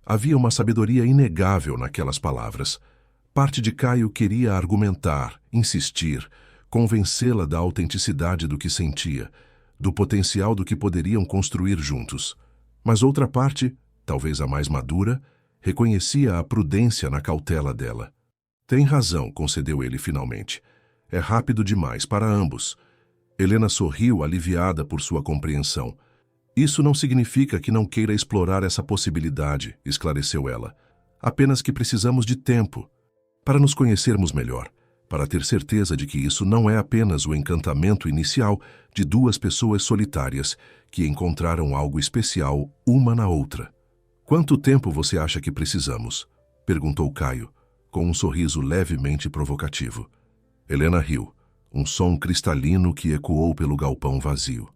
Havia uma sabedoria inegável naquelas palavras. Parte de Caio queria argumentar, insistir, convencê-la da autenticidade do que sentia, do potencial do que poderiam construir juntos. Mas outra parte, talvez a mais madura, reconhecia a prudência na cautela dela. Tem razão, concedeu ele finalmente. É rápido demais para ambos. Helena sorriu, aliviada por sua compreensão. Isso não significa que não queira explorar essa possibilidade, esclareceu ela. Apenas que precisamos de tempo para nos conhecermos melhor, para ter certeza de que isso não é apenas o encantamento inicial de duas pessoas solitárias que encontraram algo especial uma na outra. Quanto tempo você acha que precisamos? Perguntou Caio, com um sorriso levemente provocativo. Helena riu, um som cristalino que ecoou pelo galpão vazio.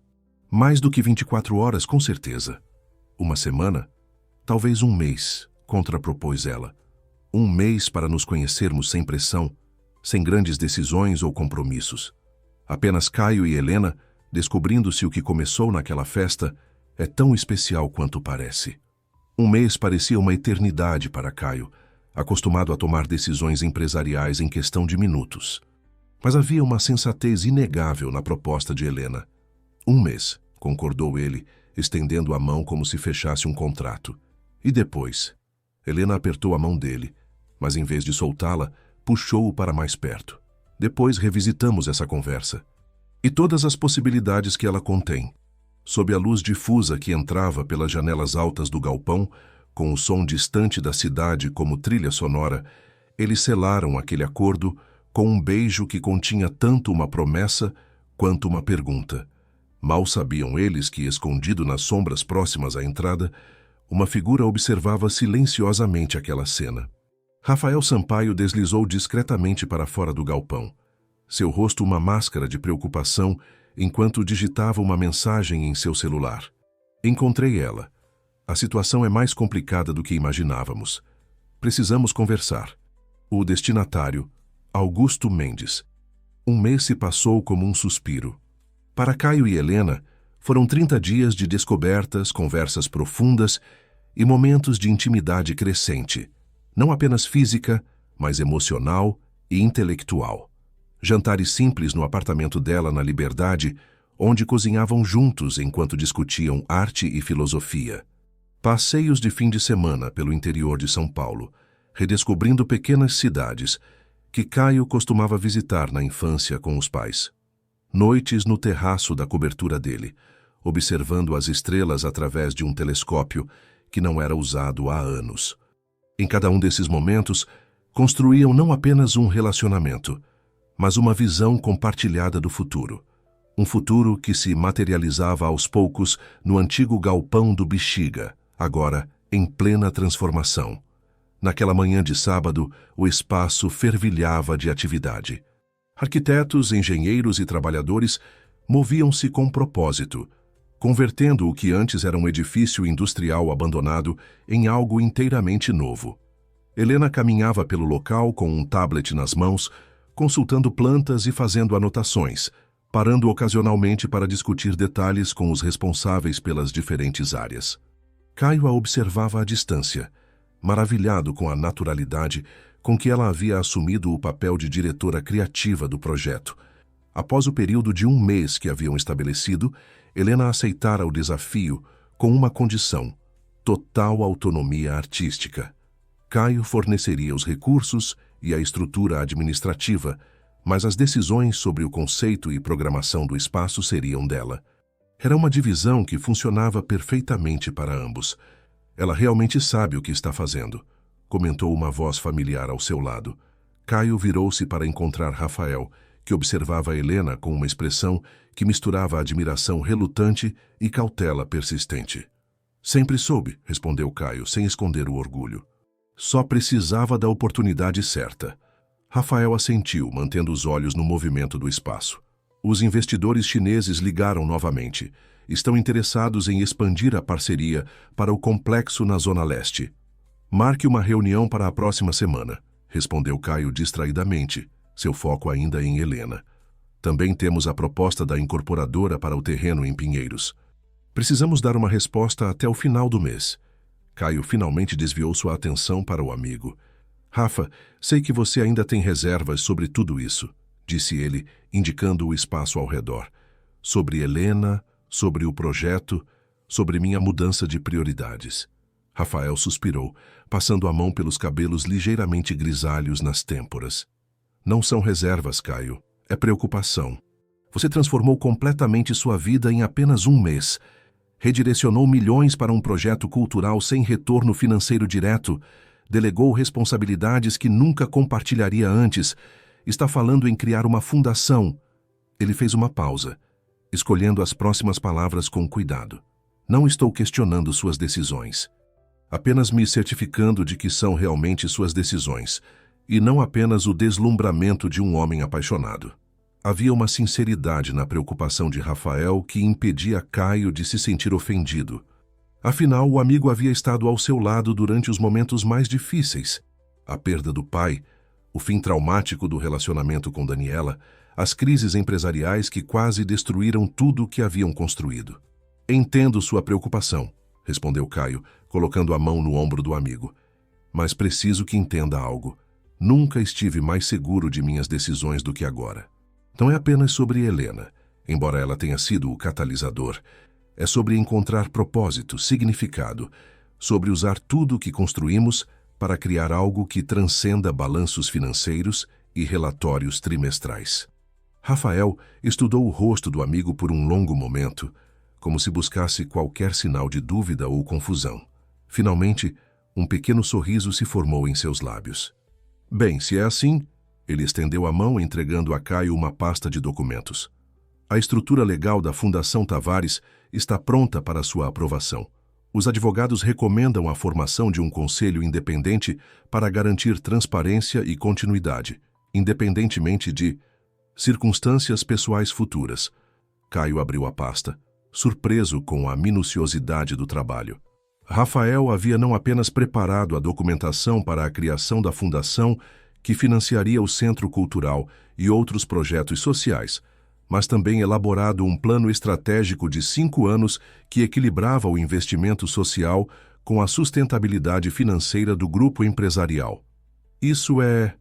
Mais do que 24 horas, com certeza. Uma semana? Talvez um mês, contrapropôs ela. Um mês para nos conhecermos sem pressão, sem grandes decisões ou compromissos. Apenas Caio e Helena, descobrindo se o que começou naquela festa é tão especial quanto parece. Um mês parecia uma eternidade para Caio, acostumado a tomar decisões empresariais em questão de minutos. Mas havia uma sensatez inegável na proposta de Helena. Um mês, concordou ele, estendendo a mão como se fechasse um contrato. E depois? Helena apertou a mão dele, mas em vez de soltá-la, puxou-o para mais perto. Depois revisitamos essa conversa. E todas as possibilidades que ela contém. Sob a luz difusa que entrava pelas janelas altas do galpão, com o som distante da cidade como trilha sonora, eles selaram aquele acordo com um beijo que continha tanto uma promessa quanto uma pergunta. Mal sabiam eles que, escondido nas sombras próximas à entrada, uma figura observava silenciosamente aquela cena. Rafael Sampaio deslizou discretamente para fora do galpão, seu rosto uma máscara de preocupação enquanto digitava uma mensagem em seu celular. Encontrei ela. A situação é mais complicada do que imaginávamos. Precisamos conversar. O destinatário, Augusto Mendes. Um mês se passou como um suspiro. Para Caio e Helena, foram 30 dias de descobertas, conversas profundas e momentos de intimidade crescente, não apenas física, mas emocional e intelectual. Jantares simples no apartamento dela na Liberdade, onde cozinhavam juntos enquanto discutiam arte e filosofia. Passeios de fim de semana pelo interior de São Paulo, redescobrindo pequenas cidades que Caio costumava visitar na infância com os pais. Noites no terraço da cobertura dele, observando as estrelas através de um telescópio que não era usado há anos. Em cada um desses momentos, construíam não apenas um relacionamento, mas uma visão compartilhada do futuro. Um futuro que se materializava aos poucos no antigo galpão do Bexiga, agora em plena transformação. Naquela manhã de sábado, o espaço fervilhava de atividade. Arquitetos, engenheiros e trabalhadores moviam-se com propósito, convertendo o que antes era um edifício industrial abandonado em algo inteiramente novo. Helena caminhava pelo local com um tablet nas mãos, consultando plantas e fazendo anotações, parando ocasionalmente para discutir detalhes com os responsáveis pelas diferentes áreas. Caio a observava à distância, maravilhado com a naturalidade com que ela havia assumido o papel de diretora criativa do projeto. Após o período de um mês que haviam estabelecido, Helena aceitara o desafio com uma condição: total autonomia artística. Caio forneceria os recursos e a estrutura administrativa, mas as decisões sobre o conceito e programação do espaço seriam dela. Era uma divisão que funcionava perfeitamente para ambos. Ela realmente sabe o que está fazendo, comentou uma voz familiar ao seu lado. Caio virou-se para encontrar Rafael, que observava Helena com uma expressão que misturava admiração relutante e cautela persistente. Sempre soube, respondeu Caio, sem esconder o orgulho. Só precisava da oportunidade certa. Rafael assentiu, mantendo os olhos no movimento do espaço. Os investidores chineses ligaram novamente. Estão interessados em expandir a parceria para o complexo na Zona Leste. Marque uma reunião para a próxima semana, respondeu Caio distraidamente, seu foco ainda em Helena. Também temos a proposta da incorporadora para o terreno em Pinheiros. Precisamos dar uma resposta até o final do mês. Caio finalmente desviou sua atenção para o amigo. Rafa, sei que você ainda tem reservas sobre tudo isso, disse ele, indicando o espaço ao redor. Sobre Helena, sobre o projeto, sobre minha mudança de prioridades. Rafael suspirou, passando a mão pelos cabelos ligeiramente grisalhos nas têmporas. Não são reservas, Caio. É preocupação. Você transformou completamente sua vida em apenas um mês. Redirecionou milhões para um projeto cultural sem retorno financeiro direto. Delegou responsabilidades que nunca compartilharia antes. Está falando em criar uma fundação. Ele fez uma pausa, escolhendo as próximas palavras com cuidado. Não estou questionando suas decisões. Apenas me certificando de que são realmente suas decisões, e não apenas o deslumbramento de um homem apaixonado. Havia uma sinceridade na preocupação de Rafael que impedia Caio de se sentir ofendido. Afinal, o amigo havia estado ao seu lado durante os momentos mais difíceis. A perda do pai, o fim traumático do relacionamento com Daniela, as crises empresariais que quase destruíram tudo o que haviam construído. Entendo sua preocupação, respondeu Caio, colocando a mão no ombro do amigo. Mas preciso que entenda algo. Nunca estive mais seguro de minhas decisões do que agora. Não é apenas sobre Helena, embora ela tenha sido o catalisador. É sobre encontrar propósito, significado, sobre usar tudo o que construímos para criar algo que transcenda balanços financeiros e relatórios trimestrais. Rafael estudou o rosto do amigo por um longo momento, como se buscasse qualquer sinal de dúvida ou confusão. Finalmente, um pequeno sorriso se formou em seus lábios. Bem, se é assim, ele estendeu a mão entregando a Caio uma pasta de documentos. A estrutura legal da Fundação Tavares está pronta para sua aprovação. Os advogados recomendam a formação de um conselho independente para garantir transparência e continuidade, independentemente de circunstâncias pessoais futuras. Caio abriu a pasta, surpreso com a minuciosidade do trabalho. Rafael havia não apenas preparado a documentação para a criação da fundação que financiaria o Centro Cultural e outros projetos sociais, mas também elaborado um plano estratégico de 5 anos que equilibrava o investimento social com a sustentabilidade financeira do grupo empresarial. Isso é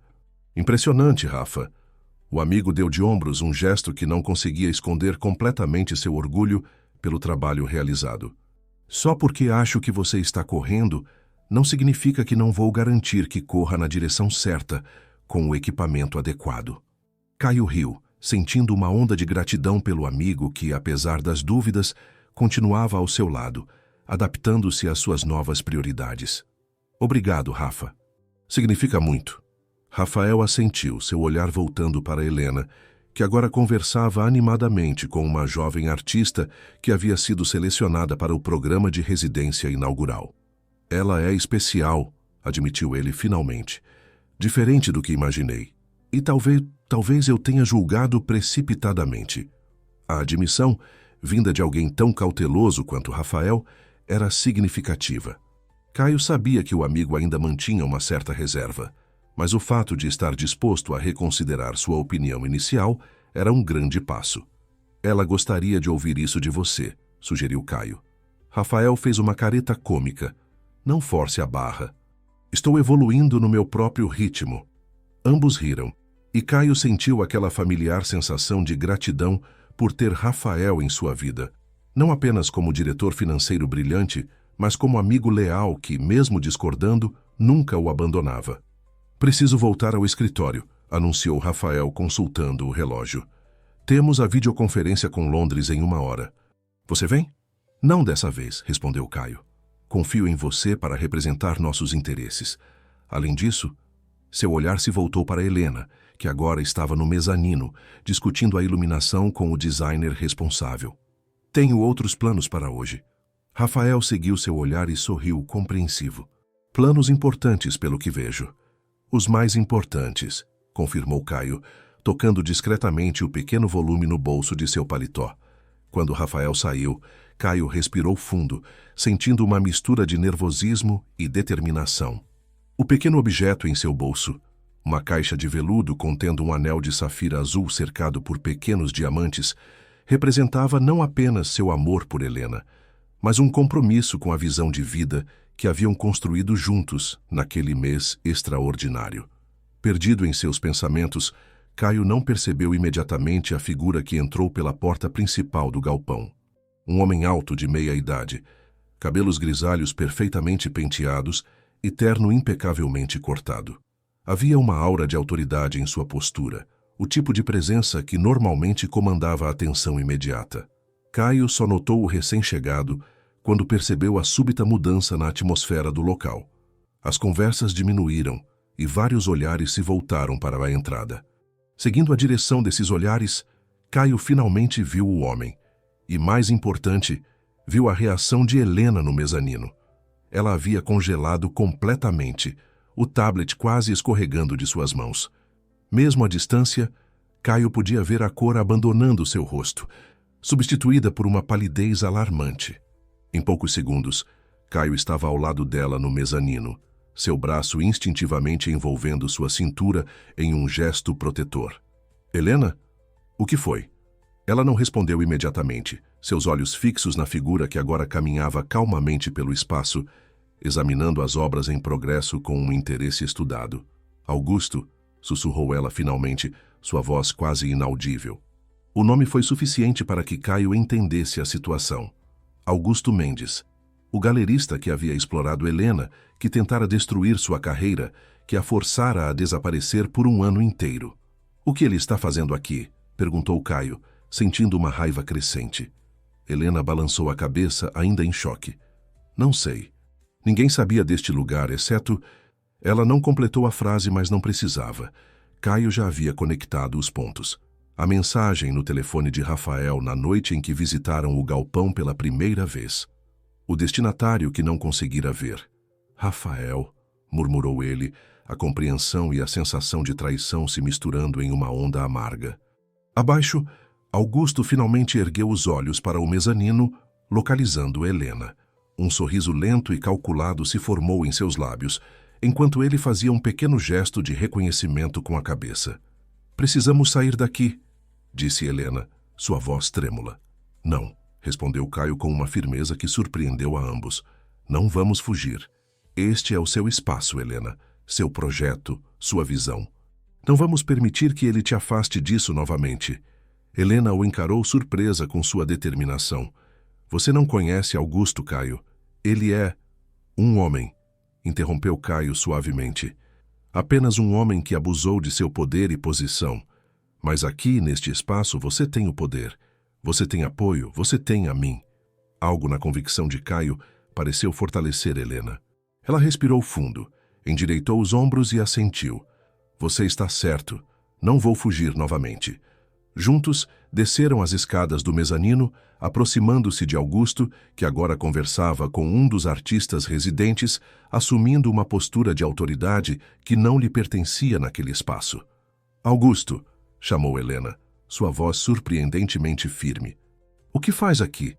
impressionante, Rafa. O amigo deu de ombros um gesto que não conseguia esconder completamente seu orgulho pelo trabalho realizado. Só porque acho que você está correndo, não significa que não vou garantir que corra na direção certa, com o equipamento adequado. Caio riu, sentindo uma onda de gratidão pelo amigo que, apesar das dúvidas, continuava ao seu lado, adaptando-se às suas novas prioridades. Obrigado, Rafa. Significa muito. Rafael assentiu, seu olhar voltando para Helena, que agora conversava animadamente com uma jovem artista que havia sido selecionada para o programa de residência inaugural. Ela é especial, admitiu ele finalmente. Diferente do que imaginei. E talvez eu tenha julgado precipitadamente. A admissão, vinda de alguém tão cauteloso quanto Rafael, era significativa. Caio sabia que o amigo ainda mantinha uma certa reserva, mas o fato de estar disposto a reconsiderar sua opinião inicial era um grande passo. Ela gostaria de ouvir isso de você, sugeriu Caio. Rafael fez uma careta cômica. Não force a barra. Estou evoluindo no meu próprio ritmo. Ambos riram, e Caio sentiu aquela familiar sensação de gratidão por ter Rafael em sua vida, não apenas como diretor financeiro brilhante, mas como amigo leal que, mesmo discordando, nunca o abandonava. Preciso voltar ao escritório, anunciou Rafael consultando o relógio. Temos a videoconferência com Londres em 1 hora. Você vem? Não dessa vez, respondeu Caio. Confio em você para representar nossos interesses. Além disso, seu olhar se voltou para Helena, que agora estava no mezanino, discutindo a iluminação com o designer responsável. Tenho outros planos para hoje. Rafael seguiu seu olhar e sorriu compreensivo. Planos importantes, pelo que vejo. Os mais importantes, confirmou Caio, tocando discretamente o pequeno volume no bolso de seu paletó. Quando Rafael saiu, Caio respirou fundo, sentindo uma mistura de nervosismo e determinação. O pequeno objeto em seu bolso, uma caixa de veludo contendo um anel de safira azul cercado por pequenos diamantes, representava não apenas seu amor por Helena, mas um compromisso com a visão de vida que haviam construído juntos naquele mês extraordinário. Perdido em seus pensamentos, Caio não percebeu imediatamente a figura que entrou pela porta principal do galpão. Um homem alto de meia-idade, cabelos grisalhos perfeitamente penteados e terno impecavelmente cortado. Havia uma aura de autoridade em sua postura, o tipo de presença que normalmente comandava a atenção imediata. Caio só notou o recém-chegado quando percebeu a súbita mudança na atmosfera do local. As conversas diminuíram e vários olhares se voltaram para a entrada. Seguindo a direção desses olhares, Caio finalmente viu o homem. E, mais importante, viu a reação de Helena no mezanino. Ela havia congelado completamente, o tablet quase escorregando de suas mãos. Mesmo à distância, Caio podia ver a cor abandonando seu rosto, substituída por uma palidez alarmante. Em poucos segundos, Caio estava ao lado dela no mezanino, seu braço instintivamente envolvendo sua cintura em um gesto protetor. Helena? O que foi? Ela não respondeu imediatamente, seus olhos fixos na figura que agora caminhava calmamente pelo espaço, examinando as obras em progresso com um interesse estudado. Augusto, sussurrou ela finalmente, sua voz quase inaudível. O nome foi suficiente para que Caio entendesse a situação. Augusto Mendes, o galerista que havia explorado Helena, que tentara destruir sua carreira, que a forçara a desaparecer por um ano inteiro. O que ele está fazendo aqui? Perguntou Caio, sentindo uma raiva crescente. Helena balançou a cabeça, ainda em choque. Não sei. Ninguém sabia deste lugar, exceto... Ela não completou a frase, mas não precisava. Caio já havia conectado os pontos. A mensagem no telefone de Rafael na noite em que visitaram o galpão pela primeira vez. O destinatário que não conseguira ver. Rafael, murmurou ele, a compreensão e a sensação de traição se misturando em uma onda amarga. Abaixo, Augusto finalmente ergueu os olhos para o mezanino, localizando Helena. Um sorriso lento e calculado se formou em seus lábios, enquanto ele fazia um pequeno gesto de reconhecimento com a cabeça. Precisamos sair daqui, disse Helena, sua voz trêmula. Não, respondeu Caio com uma firmeza que surpreendeu a ambos. Não vamos fugir. Este é o seu espaço, Helena, seu projeto, sua visão. Não vamos permitir que ele te afaste disso novamente. Helena o encarou surpresa com sua determinação. Você não conhece Augusto, Caio. Ele é um homem, interrompeu Caio suavemente. Apenas um homem que abusou de seu poder e posição. Mas aqui, neste espaço, você tem o poder. Você tem apoio, você tem a mim. Algo na convicção de Caio pareceu fortalecer Helena. Ela respirou fundo, endireitou os ombros e assentiu. Você está certo. Não vou fugir novamente. Juntos, desceram as escadas do mezanino, aproximando-se de Augusto, que agora conversava com um dos artistas residentes, assumindo uma postura de autoridade que não lhe pertencia naquele espaço. Augusto, chamou Helena, sua voz surpreendentemente firme. O que faz aqui?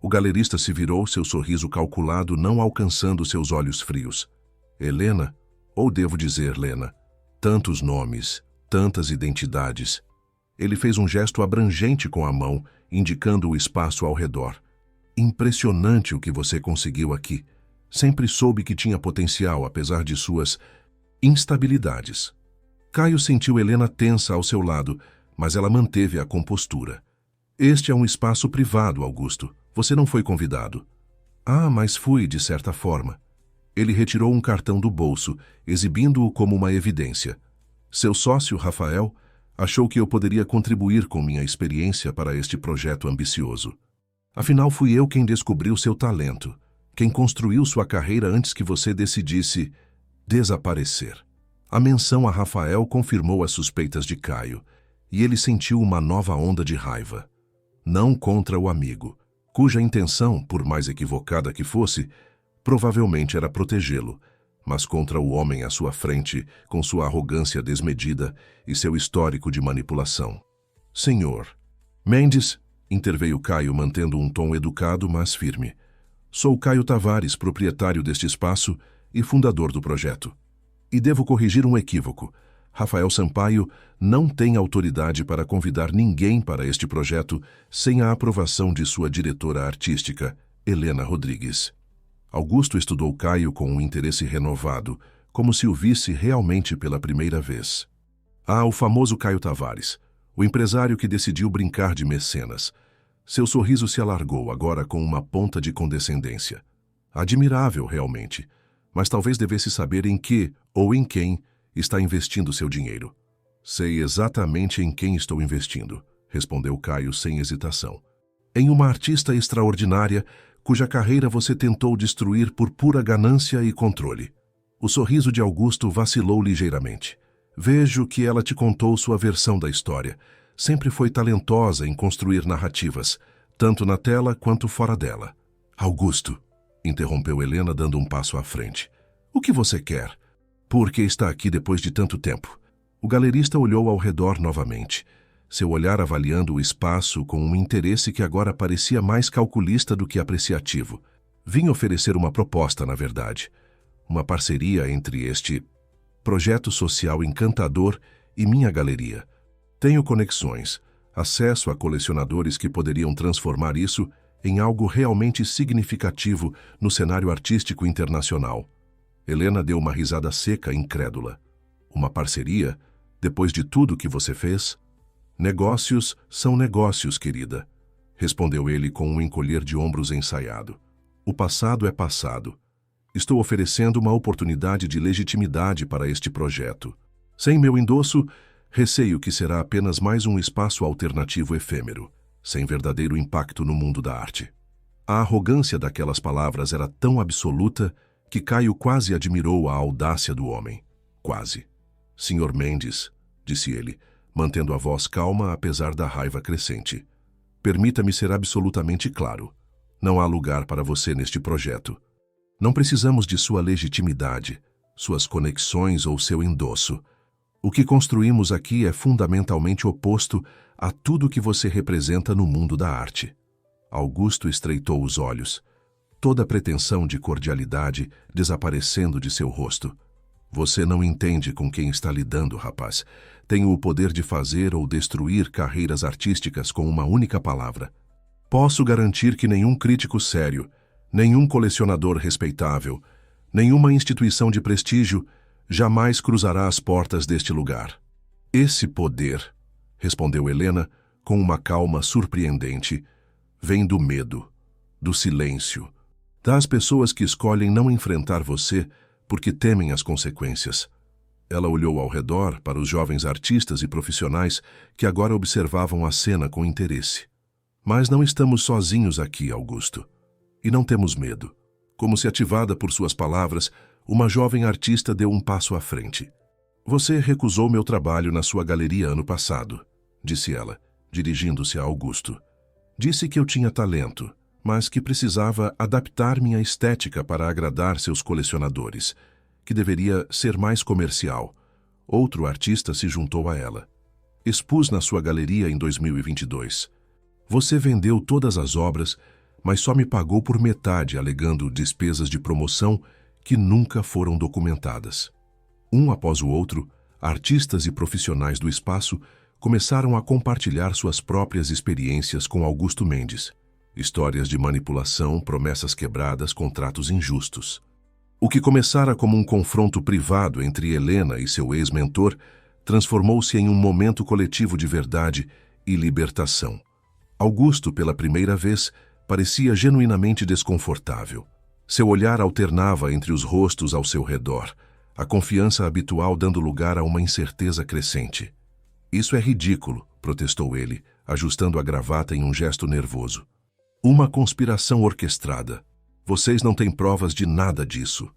O galerista se virou, seu sorriso calculado não alcançando seus olhos frios. Helena? Ou devo dizer Lena? Tantos nomes, tantas identidades. Ele fez um gesto abrangente com a mão, indicando o espaço ao redor. Impressionante o que você conseguiu aqui. Sempre soube que tinha potencial, apesar de suas instabilidades. Caio sentiu Helena tensa ao seu lado, mas ela manteve a compostura. Este é um espaço privado, Augusto. Você não foi convidado. Ah, mas fui, de certa forma. Ele retirou um cartão do bolso, exibindo-o como uma evidência. Seu sócio, Rafael, achou que eu poderia contribuir com minha experiência para este projeto ambicioso. Afinal, fui eu quem descobriu seu talento, quem construiu sua carreira antes que você decidisse desaparecer. A menção a Rafael confirmou as suspeitas de Caio, e ele sentiu uma nova onda de raiva. Não contra o amigo, cuja intenção, por mais equivocada que fosse, provavelmente era protegê-lo, mas contra o homem à sua frente, com sua arrogância desmedida e seu histórico de manipulação. Senhor. Mendes, interveio Caio mantendo um tom educado, mas firme. Sou Caio Tavares, proprietário deste espaço e fundador do projeto. E devo corrigir um equívoco. Rafael Sampaio não tem autoridade para convidar ninguém para este projeto sem a aprovação de sua diretora artística, Helena Rodrigues. Augusto estudou Caio com um interesse renovado, como se o visse realmente pela primeira vez. Ah, o famoso Caio Tavares, o empresário que decidiu brincar de mecenas. Seu sorriso se alargou, agora com uma ponta de condescendência. Admirável, realmente, mas talvez devesse saber em que ou em quem está investindo seu dinheiro. Sei exatamente em quem estou investindo, respondeu Caio sem hesitação. Em uma artista extraordinária, cuja carreira você tentou destruir por pura ganância e controle. O sorriso de Augusto vacilou ligeiramente. Vejo que ela te contou sua versão da história. Sempre foi talentosa em construir narrativas, tanto na tela quanto fora dela. Augusto, interrompeu Helena dando um passo à frente. O que você quer? Por que está aqui depois de tanto tempo? O galerista olhou ao redor novamente, seu olhar avaliando o espaço com um interesse que agora parecia mais calculista do que apreciativo. Vim oferecer uma proposta, na verdade. Uma parceria entre este projeto social encantador e minha galeria. Tenho conexões, acesso a colecionadores que poderiam transformar isso em algo realmente significativo no cenário artístico internacional. Helena deu uma risada seca, incrédula. Uma parceria? Depois de tudo que você fez? Negócios são negócios, querida, respondeu ele com um encolher de ombros ensaiado. O passado é passado. Estou oferecendo uma oportunidade de legitimidade para este projeto. Sem meu endosso, receio que será apenas mais um espaço alternativo efêmero, sem verdadeiro impacto no mundo da arte. A arrogância daquelas palavras era tão absoluta que Caio quase admirou a audácia do homem. Quase. Senhor Mendes, disse ele, mantendo a voz calma apesar da raiva crescente. Permita-me ser absolutamente claro. Não há lugar para você neste projeto. Não precisamos de sua legitimidade, suas conexões ou seu endosso. O que construímos aqui é fundamentalmente oposto a tudo que você representa no mundo da arte. Augusto estreitou os olhos, toda a pretensão de cordialidade desaparecendo de seu rosto. Você não entende com quem está lidando, rapaz. Tenho o poder de fazer ou destruir carreiras artísticas com uma única palavra. Posso garantir que nenhum crítico sério, nenhum colecionador respeitável, nenhuma instituição de prestígio jamais cruzará as portas deste lugar. Esse poder, respondeu Helena com uma calma surpreendente, vem do medo, do silêncio, das pessoas que escolhem não enfrentar você porque temem as consequências. Ela olhou ao redor para os jovens artistas e profissionais que agora observavam a cena com interesse. Mas não estamos sozinhos aqui, Augusto. E não temos medo. Como se ativada por suas palavras, uma jovem artista deu um passo à frente. Você recusou meu trabalho na sua galeria ano passado, disse ela, dirigindo-se a Augusto. Disse que eu tinha talento, mas que precisava adaptar minha estética para agradar seus colecionadores, que deveria ser mais comercial. Outro artista se juntou a ela. Expus na sua galeria em 2022. Você vendeu todas as obras, mas só me pagou por metade, alegando despesas de promoção que nunca foram documentadas. Um após o outro, artistas e profissionais do espaço começaram a compartilhar suas próprias experiências com Augusto Mendes. Histórias de manipulação, promessas quebradas, contratos injustos. O que começara como um confronto privado entre Helena e seu ex-mentor transformou-se em um momento coletivo de verdade e libertação. Augusto, pela primeira vez, parecia genuinamente desconfortável. Seu olhar alternava entre os rostos ao seu redor, a confiança habitual dando lugar a uma incerteza crescente. Isso é ridículo, protestou ele, ajustando a gravata em um gesto nervoso. Uma conspiração orquestrada. Vocês não têm provas de nada disso.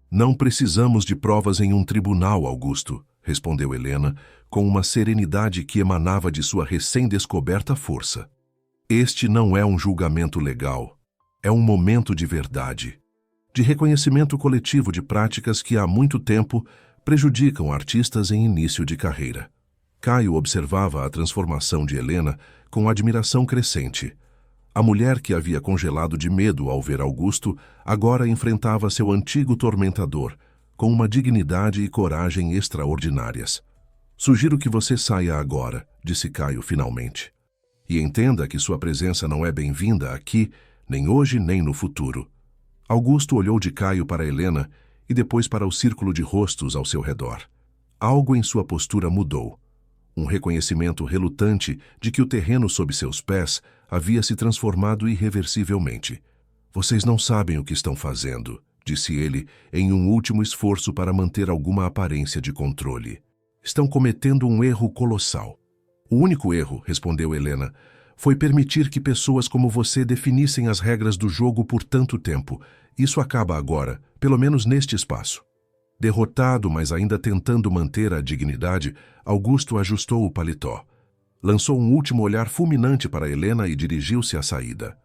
Não precisamos de provas em um tribunal, Augusto, respondeu Helena, com uma serenidade que emanava de sua recém-descoberta força. Este não é um julgamento legal. É um momento de verdade, de reconhecimento coletivo de práticas que há muito tempo prejudicam artistas em início de carreira. Caio observava a transformação de Helena com admiração crescente. A mulher que havia congelado de medo ao ver Augusto agora enfrentava seu antigo tormentador com uma dignidade e coragem extraordinárias. Sugiro que você saia agora, disse Caio finalmente. E entenda que sua presença não é bem-vinda aqui, nem hoje nem no futuro. Augusto olhou de Caio para Helena e depois para o círculo de rostos ao seu redor. Algo em sua postura mudou. Um reconhecimento relutante de que o terreno sob seus pés havia se transformado irreversivelmente. Vocês não sabem o que estão fazendo, disse ele em um último esforço para manter alguma aparência de controle. Estão cometendo um erro colossal. O único erro, respondeu Helena, foi permitir que pessoas como você definissem as regras do jogo por tanto tempo. Isso acaba agora, pelo menos neste espaço. Derrotado, mas ainda tentando manter a dignidade, Augusto ajustou o paletó. Lançou um último olhar fulminante para Helena e dirigiu-se à saída.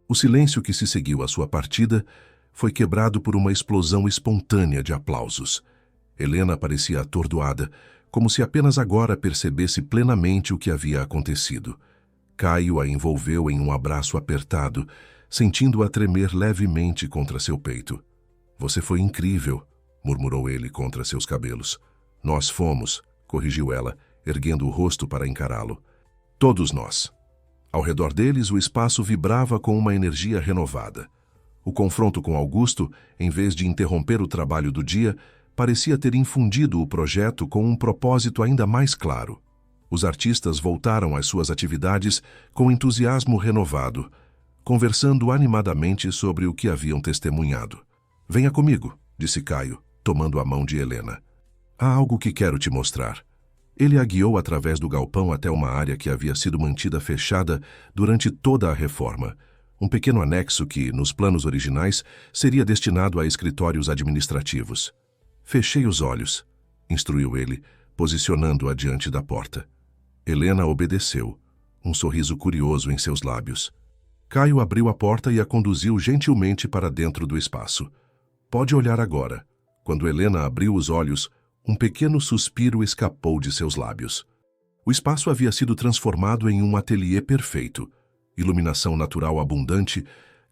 O silêncio que se seguiu à sua partida foi quebrado por uma explosão espontânea de aplausos. Helena parecia atordoada, como se apenas agora percebesse plenamente o que havia acontecido. Caio a envolveu em um abraço apertado, sentindo-a tremer levemente contra seu peito. Você foi incrível, murmurou ele contra seus cabelos. Nós fomos, corrigiu ela, erguendo o rosto para encará-lo. Todos nós. Ao redor deles, o espaço vibrava com uma energia renovada. O confronto com Augusto, em vez de interromper o trabalho do dia, parecia ter infundido o projeto com um propósito ainda mais claro. Os artistas voltaram às suas atividades com entusiasmo renovado, conversando animadamente sobre o que haviam testemunhado. Venha comigo, disse Caio, tomando a mão de Helena. Há algo que quero te mostrar. Ele a guiou através do galpão até uma área que havia sido mantida fechada durante toda a reforma, um pequeno anexo que, nos planos originais, seria destinado a escritórios administrativos. Fechei os olhos, instruiu ele, posicionando-a diante da porta. Helena obedeceu, um sorriso curioso em seus lábios. Caio abriu a porta e a conduziu gentilmente para dentro do espaço. Pode olhar agora. Quando Helena abriu os olhos, um pequeno suspiro escapou de seus lábios. O espaço havia sido transformado em um ateliê perfeito, iluminação natural abundante,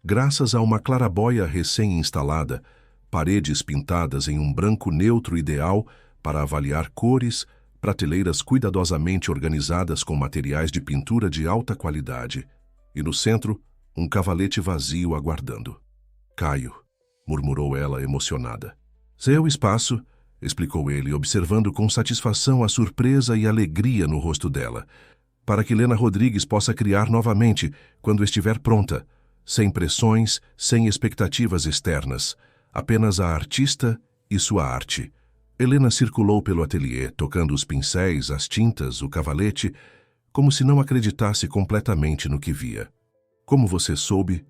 graças a uma claraboia recém-instalada, paredes pintadas em um branco neutro ideal para avaliar cores, prateleiras cuidadosamente organizadas com materiais de pintura de alta qualidade, e no centro, um cavalete vazio aguardando. Caio, murmurou ela emocionada. Seu espaço, explicou ele, observando com satisfação a surpresa e alegria no rosto dela, para que Helena Rodrigues possa criar novamente, quando estiver pronta, sem pressões, sem expectativas externas, apenas a artista e sua arte. Helena circulou pelo ateliê, tocando os pincéis, as tintas, o cavalete, como se não acreditasse completamente no que via. Como você soube,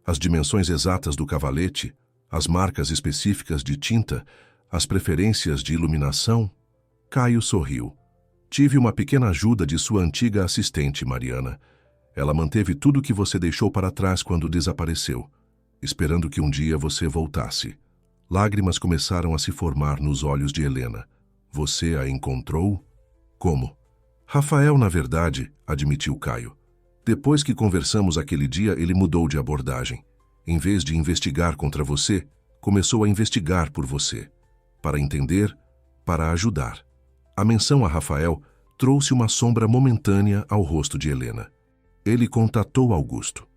as dimensões exatas do cavalete, as marcas específicas de tinta, as preferências de iluminação? Caio sorriu. Tive uma pequena ajuda de sua antiga assistente, Mariana. Ela manteve tudo o que você deixou para trás quando desapareceu, esperando que um dia você voltasse. Lágrimas começaram a se formar nos olhos de Helena. Você a encontrou? Como? Rafael, na verdade, admitiu Caio. Depois que conversamos aquele dia, ele mudou de abordagem. Em vez de investigar contra você, começou a investigar por você. Para entender, para ajudar. A menção a Rafael trouxe uma sombra momentânea ao rosto de Helena. Ele contatou Augusto.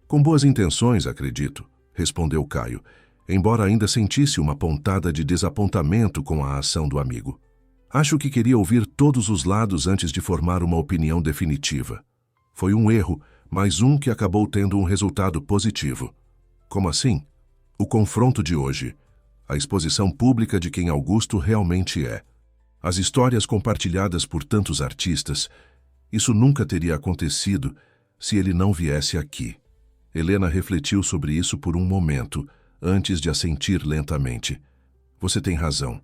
Com boas intenções, acredito, respondeu Caio, embora ainda sentisse uma pontada de desapontamento com a ação do amigo. Acho que queria ouvir todos os lados antes de formar uma opinião definitiva. Foi um erro, mas um que acabou tendo um resultado positivo. Como assim? O confronto de hoje. A exposição pública de quem Augusto realmente é. As histórias compartilhadas por tantos artistas. Isso nunca teria acontecido se ele não viesse aqui. Helena refletiu sobre isso por um momento, antes de assentir lentamente. Você tem razão.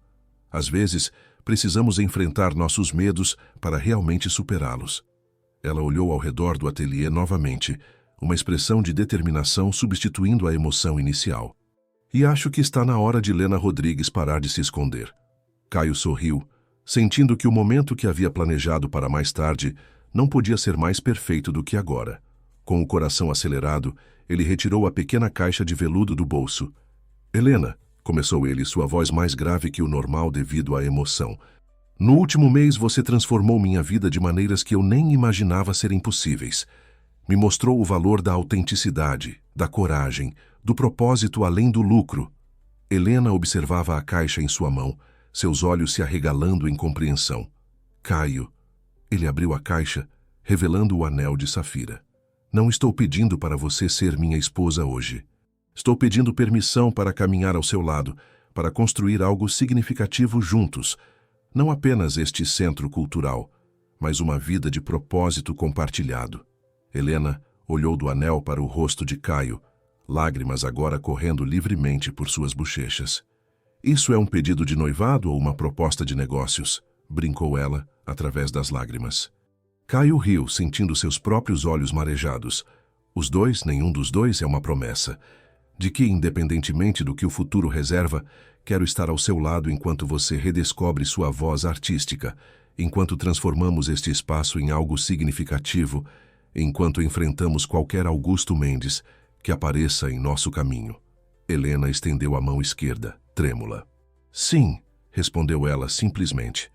Às vezes, precisamos enfrentar nossos medos para realmente superá-los. Ela olhou ao redor do ateliê novamente, uma expressão de determinação substituindo a emoção inicial. E acho que está na hora de Helena Rodrigues parar de se esconder. Caio sorriu, sentindo que o momento que havia planejado para mais tarde não podia ser mais perfeito do que agora. Com o coração acelerado, ele retirou a pequena caixa de veludo do bolso. Helena, começou ele, sua voz mais grave que o normal devido à emoção. No último mês você transformou minha vida de maneiras que eu nem imaginava serem possíveis. Me mostrou o valor da autenticidade, da coragem, do propósito além do lucro. Helena observava a caixa em sua mão, seus olhos se arregalando em compreensão. Caio. Ele abriu a caixa, revelando o anel de safira. Não estou pedindo para você ser minha esposa hoje. Estou pedindo permissão para caminhar ao seu lado, para construir algo significativo juntos. Não apenas este centro cultural, mas uma vida de propósito compartilhado. Helena olhou do anel para o rosto de Caio, lágrimas agora correndo livremente por suas bochechas. Isso é um pedido de noivado ou uma proposta de negócios? Brincou ela, através das lágrimas. Caio riu, sentindo seus próprios olhos marejados. Os dois, nenhum dos dois é uma promessa. De que, independentemente do que o futuro reserva, quero estar ao seu lado enquanto você redescobre sua voz artística, enquanto transformamos este espaço em algo significativo, enquanto enfrentamos qualquer Augusto Mendes que apareça em nosso caminho. Helena estendeu a mão esquerda, trêmula. Sim, respondeu ela simplesmente.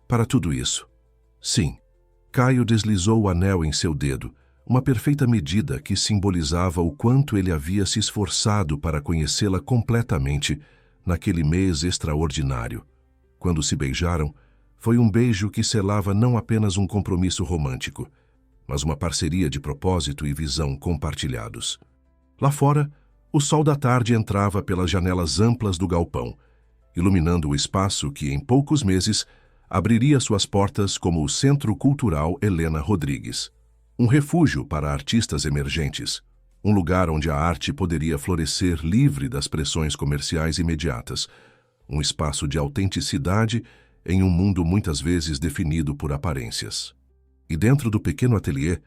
Para tudo isso. Sim. Caio deslizou o anel em seu dedo, uma perfeita medida que simbolizava o quanto ele havia se esforçado para conhecê-la completamente naquele mês extraordinário. Quando se beijaram, foi um beijo que selava não apenas um compromisso romântico, mas uma parceria de propósito e visão compartilhados. Lá fora, o sol da tarde entrava pelas janelas amplas do galpão, iluminando o espaço que, em poucos meses, abriria suas portas como o Centro Cultural Helena Rodrigues. Um refúgio para artistas emergentes, um lugar onde a arte poderia florescer livre das pressões comerciais imediatas, um espaço de autenticidade em um mundo muitas vezes definido por aparências. E dentro do pequeno ateliê,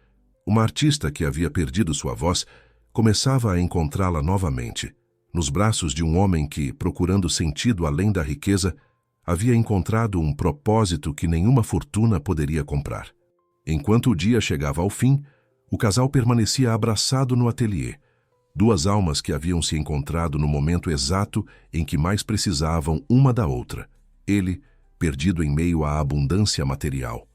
uma artista que havia perdido sua voz começava a encontrá-la novamente, nos braços de um homem que, procurando sentido além da riqueza, havia encontrado um propósito que nenhuma fortuna poderia comprar. Enquanto o dia chegava ao fim, o casal permanecia abraçado no ateliê, duas almas que haviam se encontrado no momento exato em que mais precisavam uma da outra. Ele, perdido em meio à abundância material.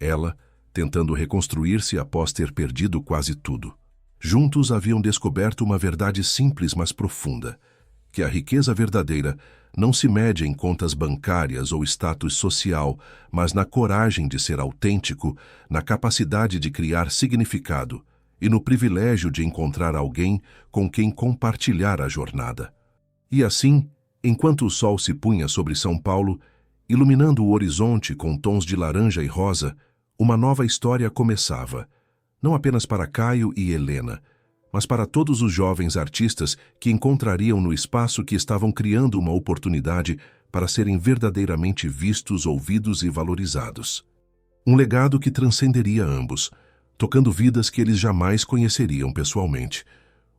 Ela, tentando reconstruir-se após ter perdido quase tudo. Juntos haviam descoberto uma verdade simples, mas profunda, que a riqueza verdadeira não se mede em contas bancárias ou status social, mas na coragem de ser autêntico, na capacidade de criar significado e no privilégio de encontrar alguém com quem compartilhar a jornada. E assim, enquanto o sol se punha sobre São Paulo, iluminando o horizonte com tons de laranja e rosa, uma nova história começava, não apenas para Caio e Helena, mas para todos os jovens artistas que encontrariam no espaço que estavam criando uma oportunidade para serem verdadeiramente vistos, ouvidos e valorizados. Um legado que transcenderia ambos, tocando vidas que eles jamais conheceriam pessoalmente.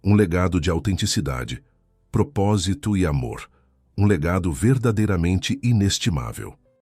Um legado de autenticidade, propósito e amor. Um legado verdadeiramente inestimável.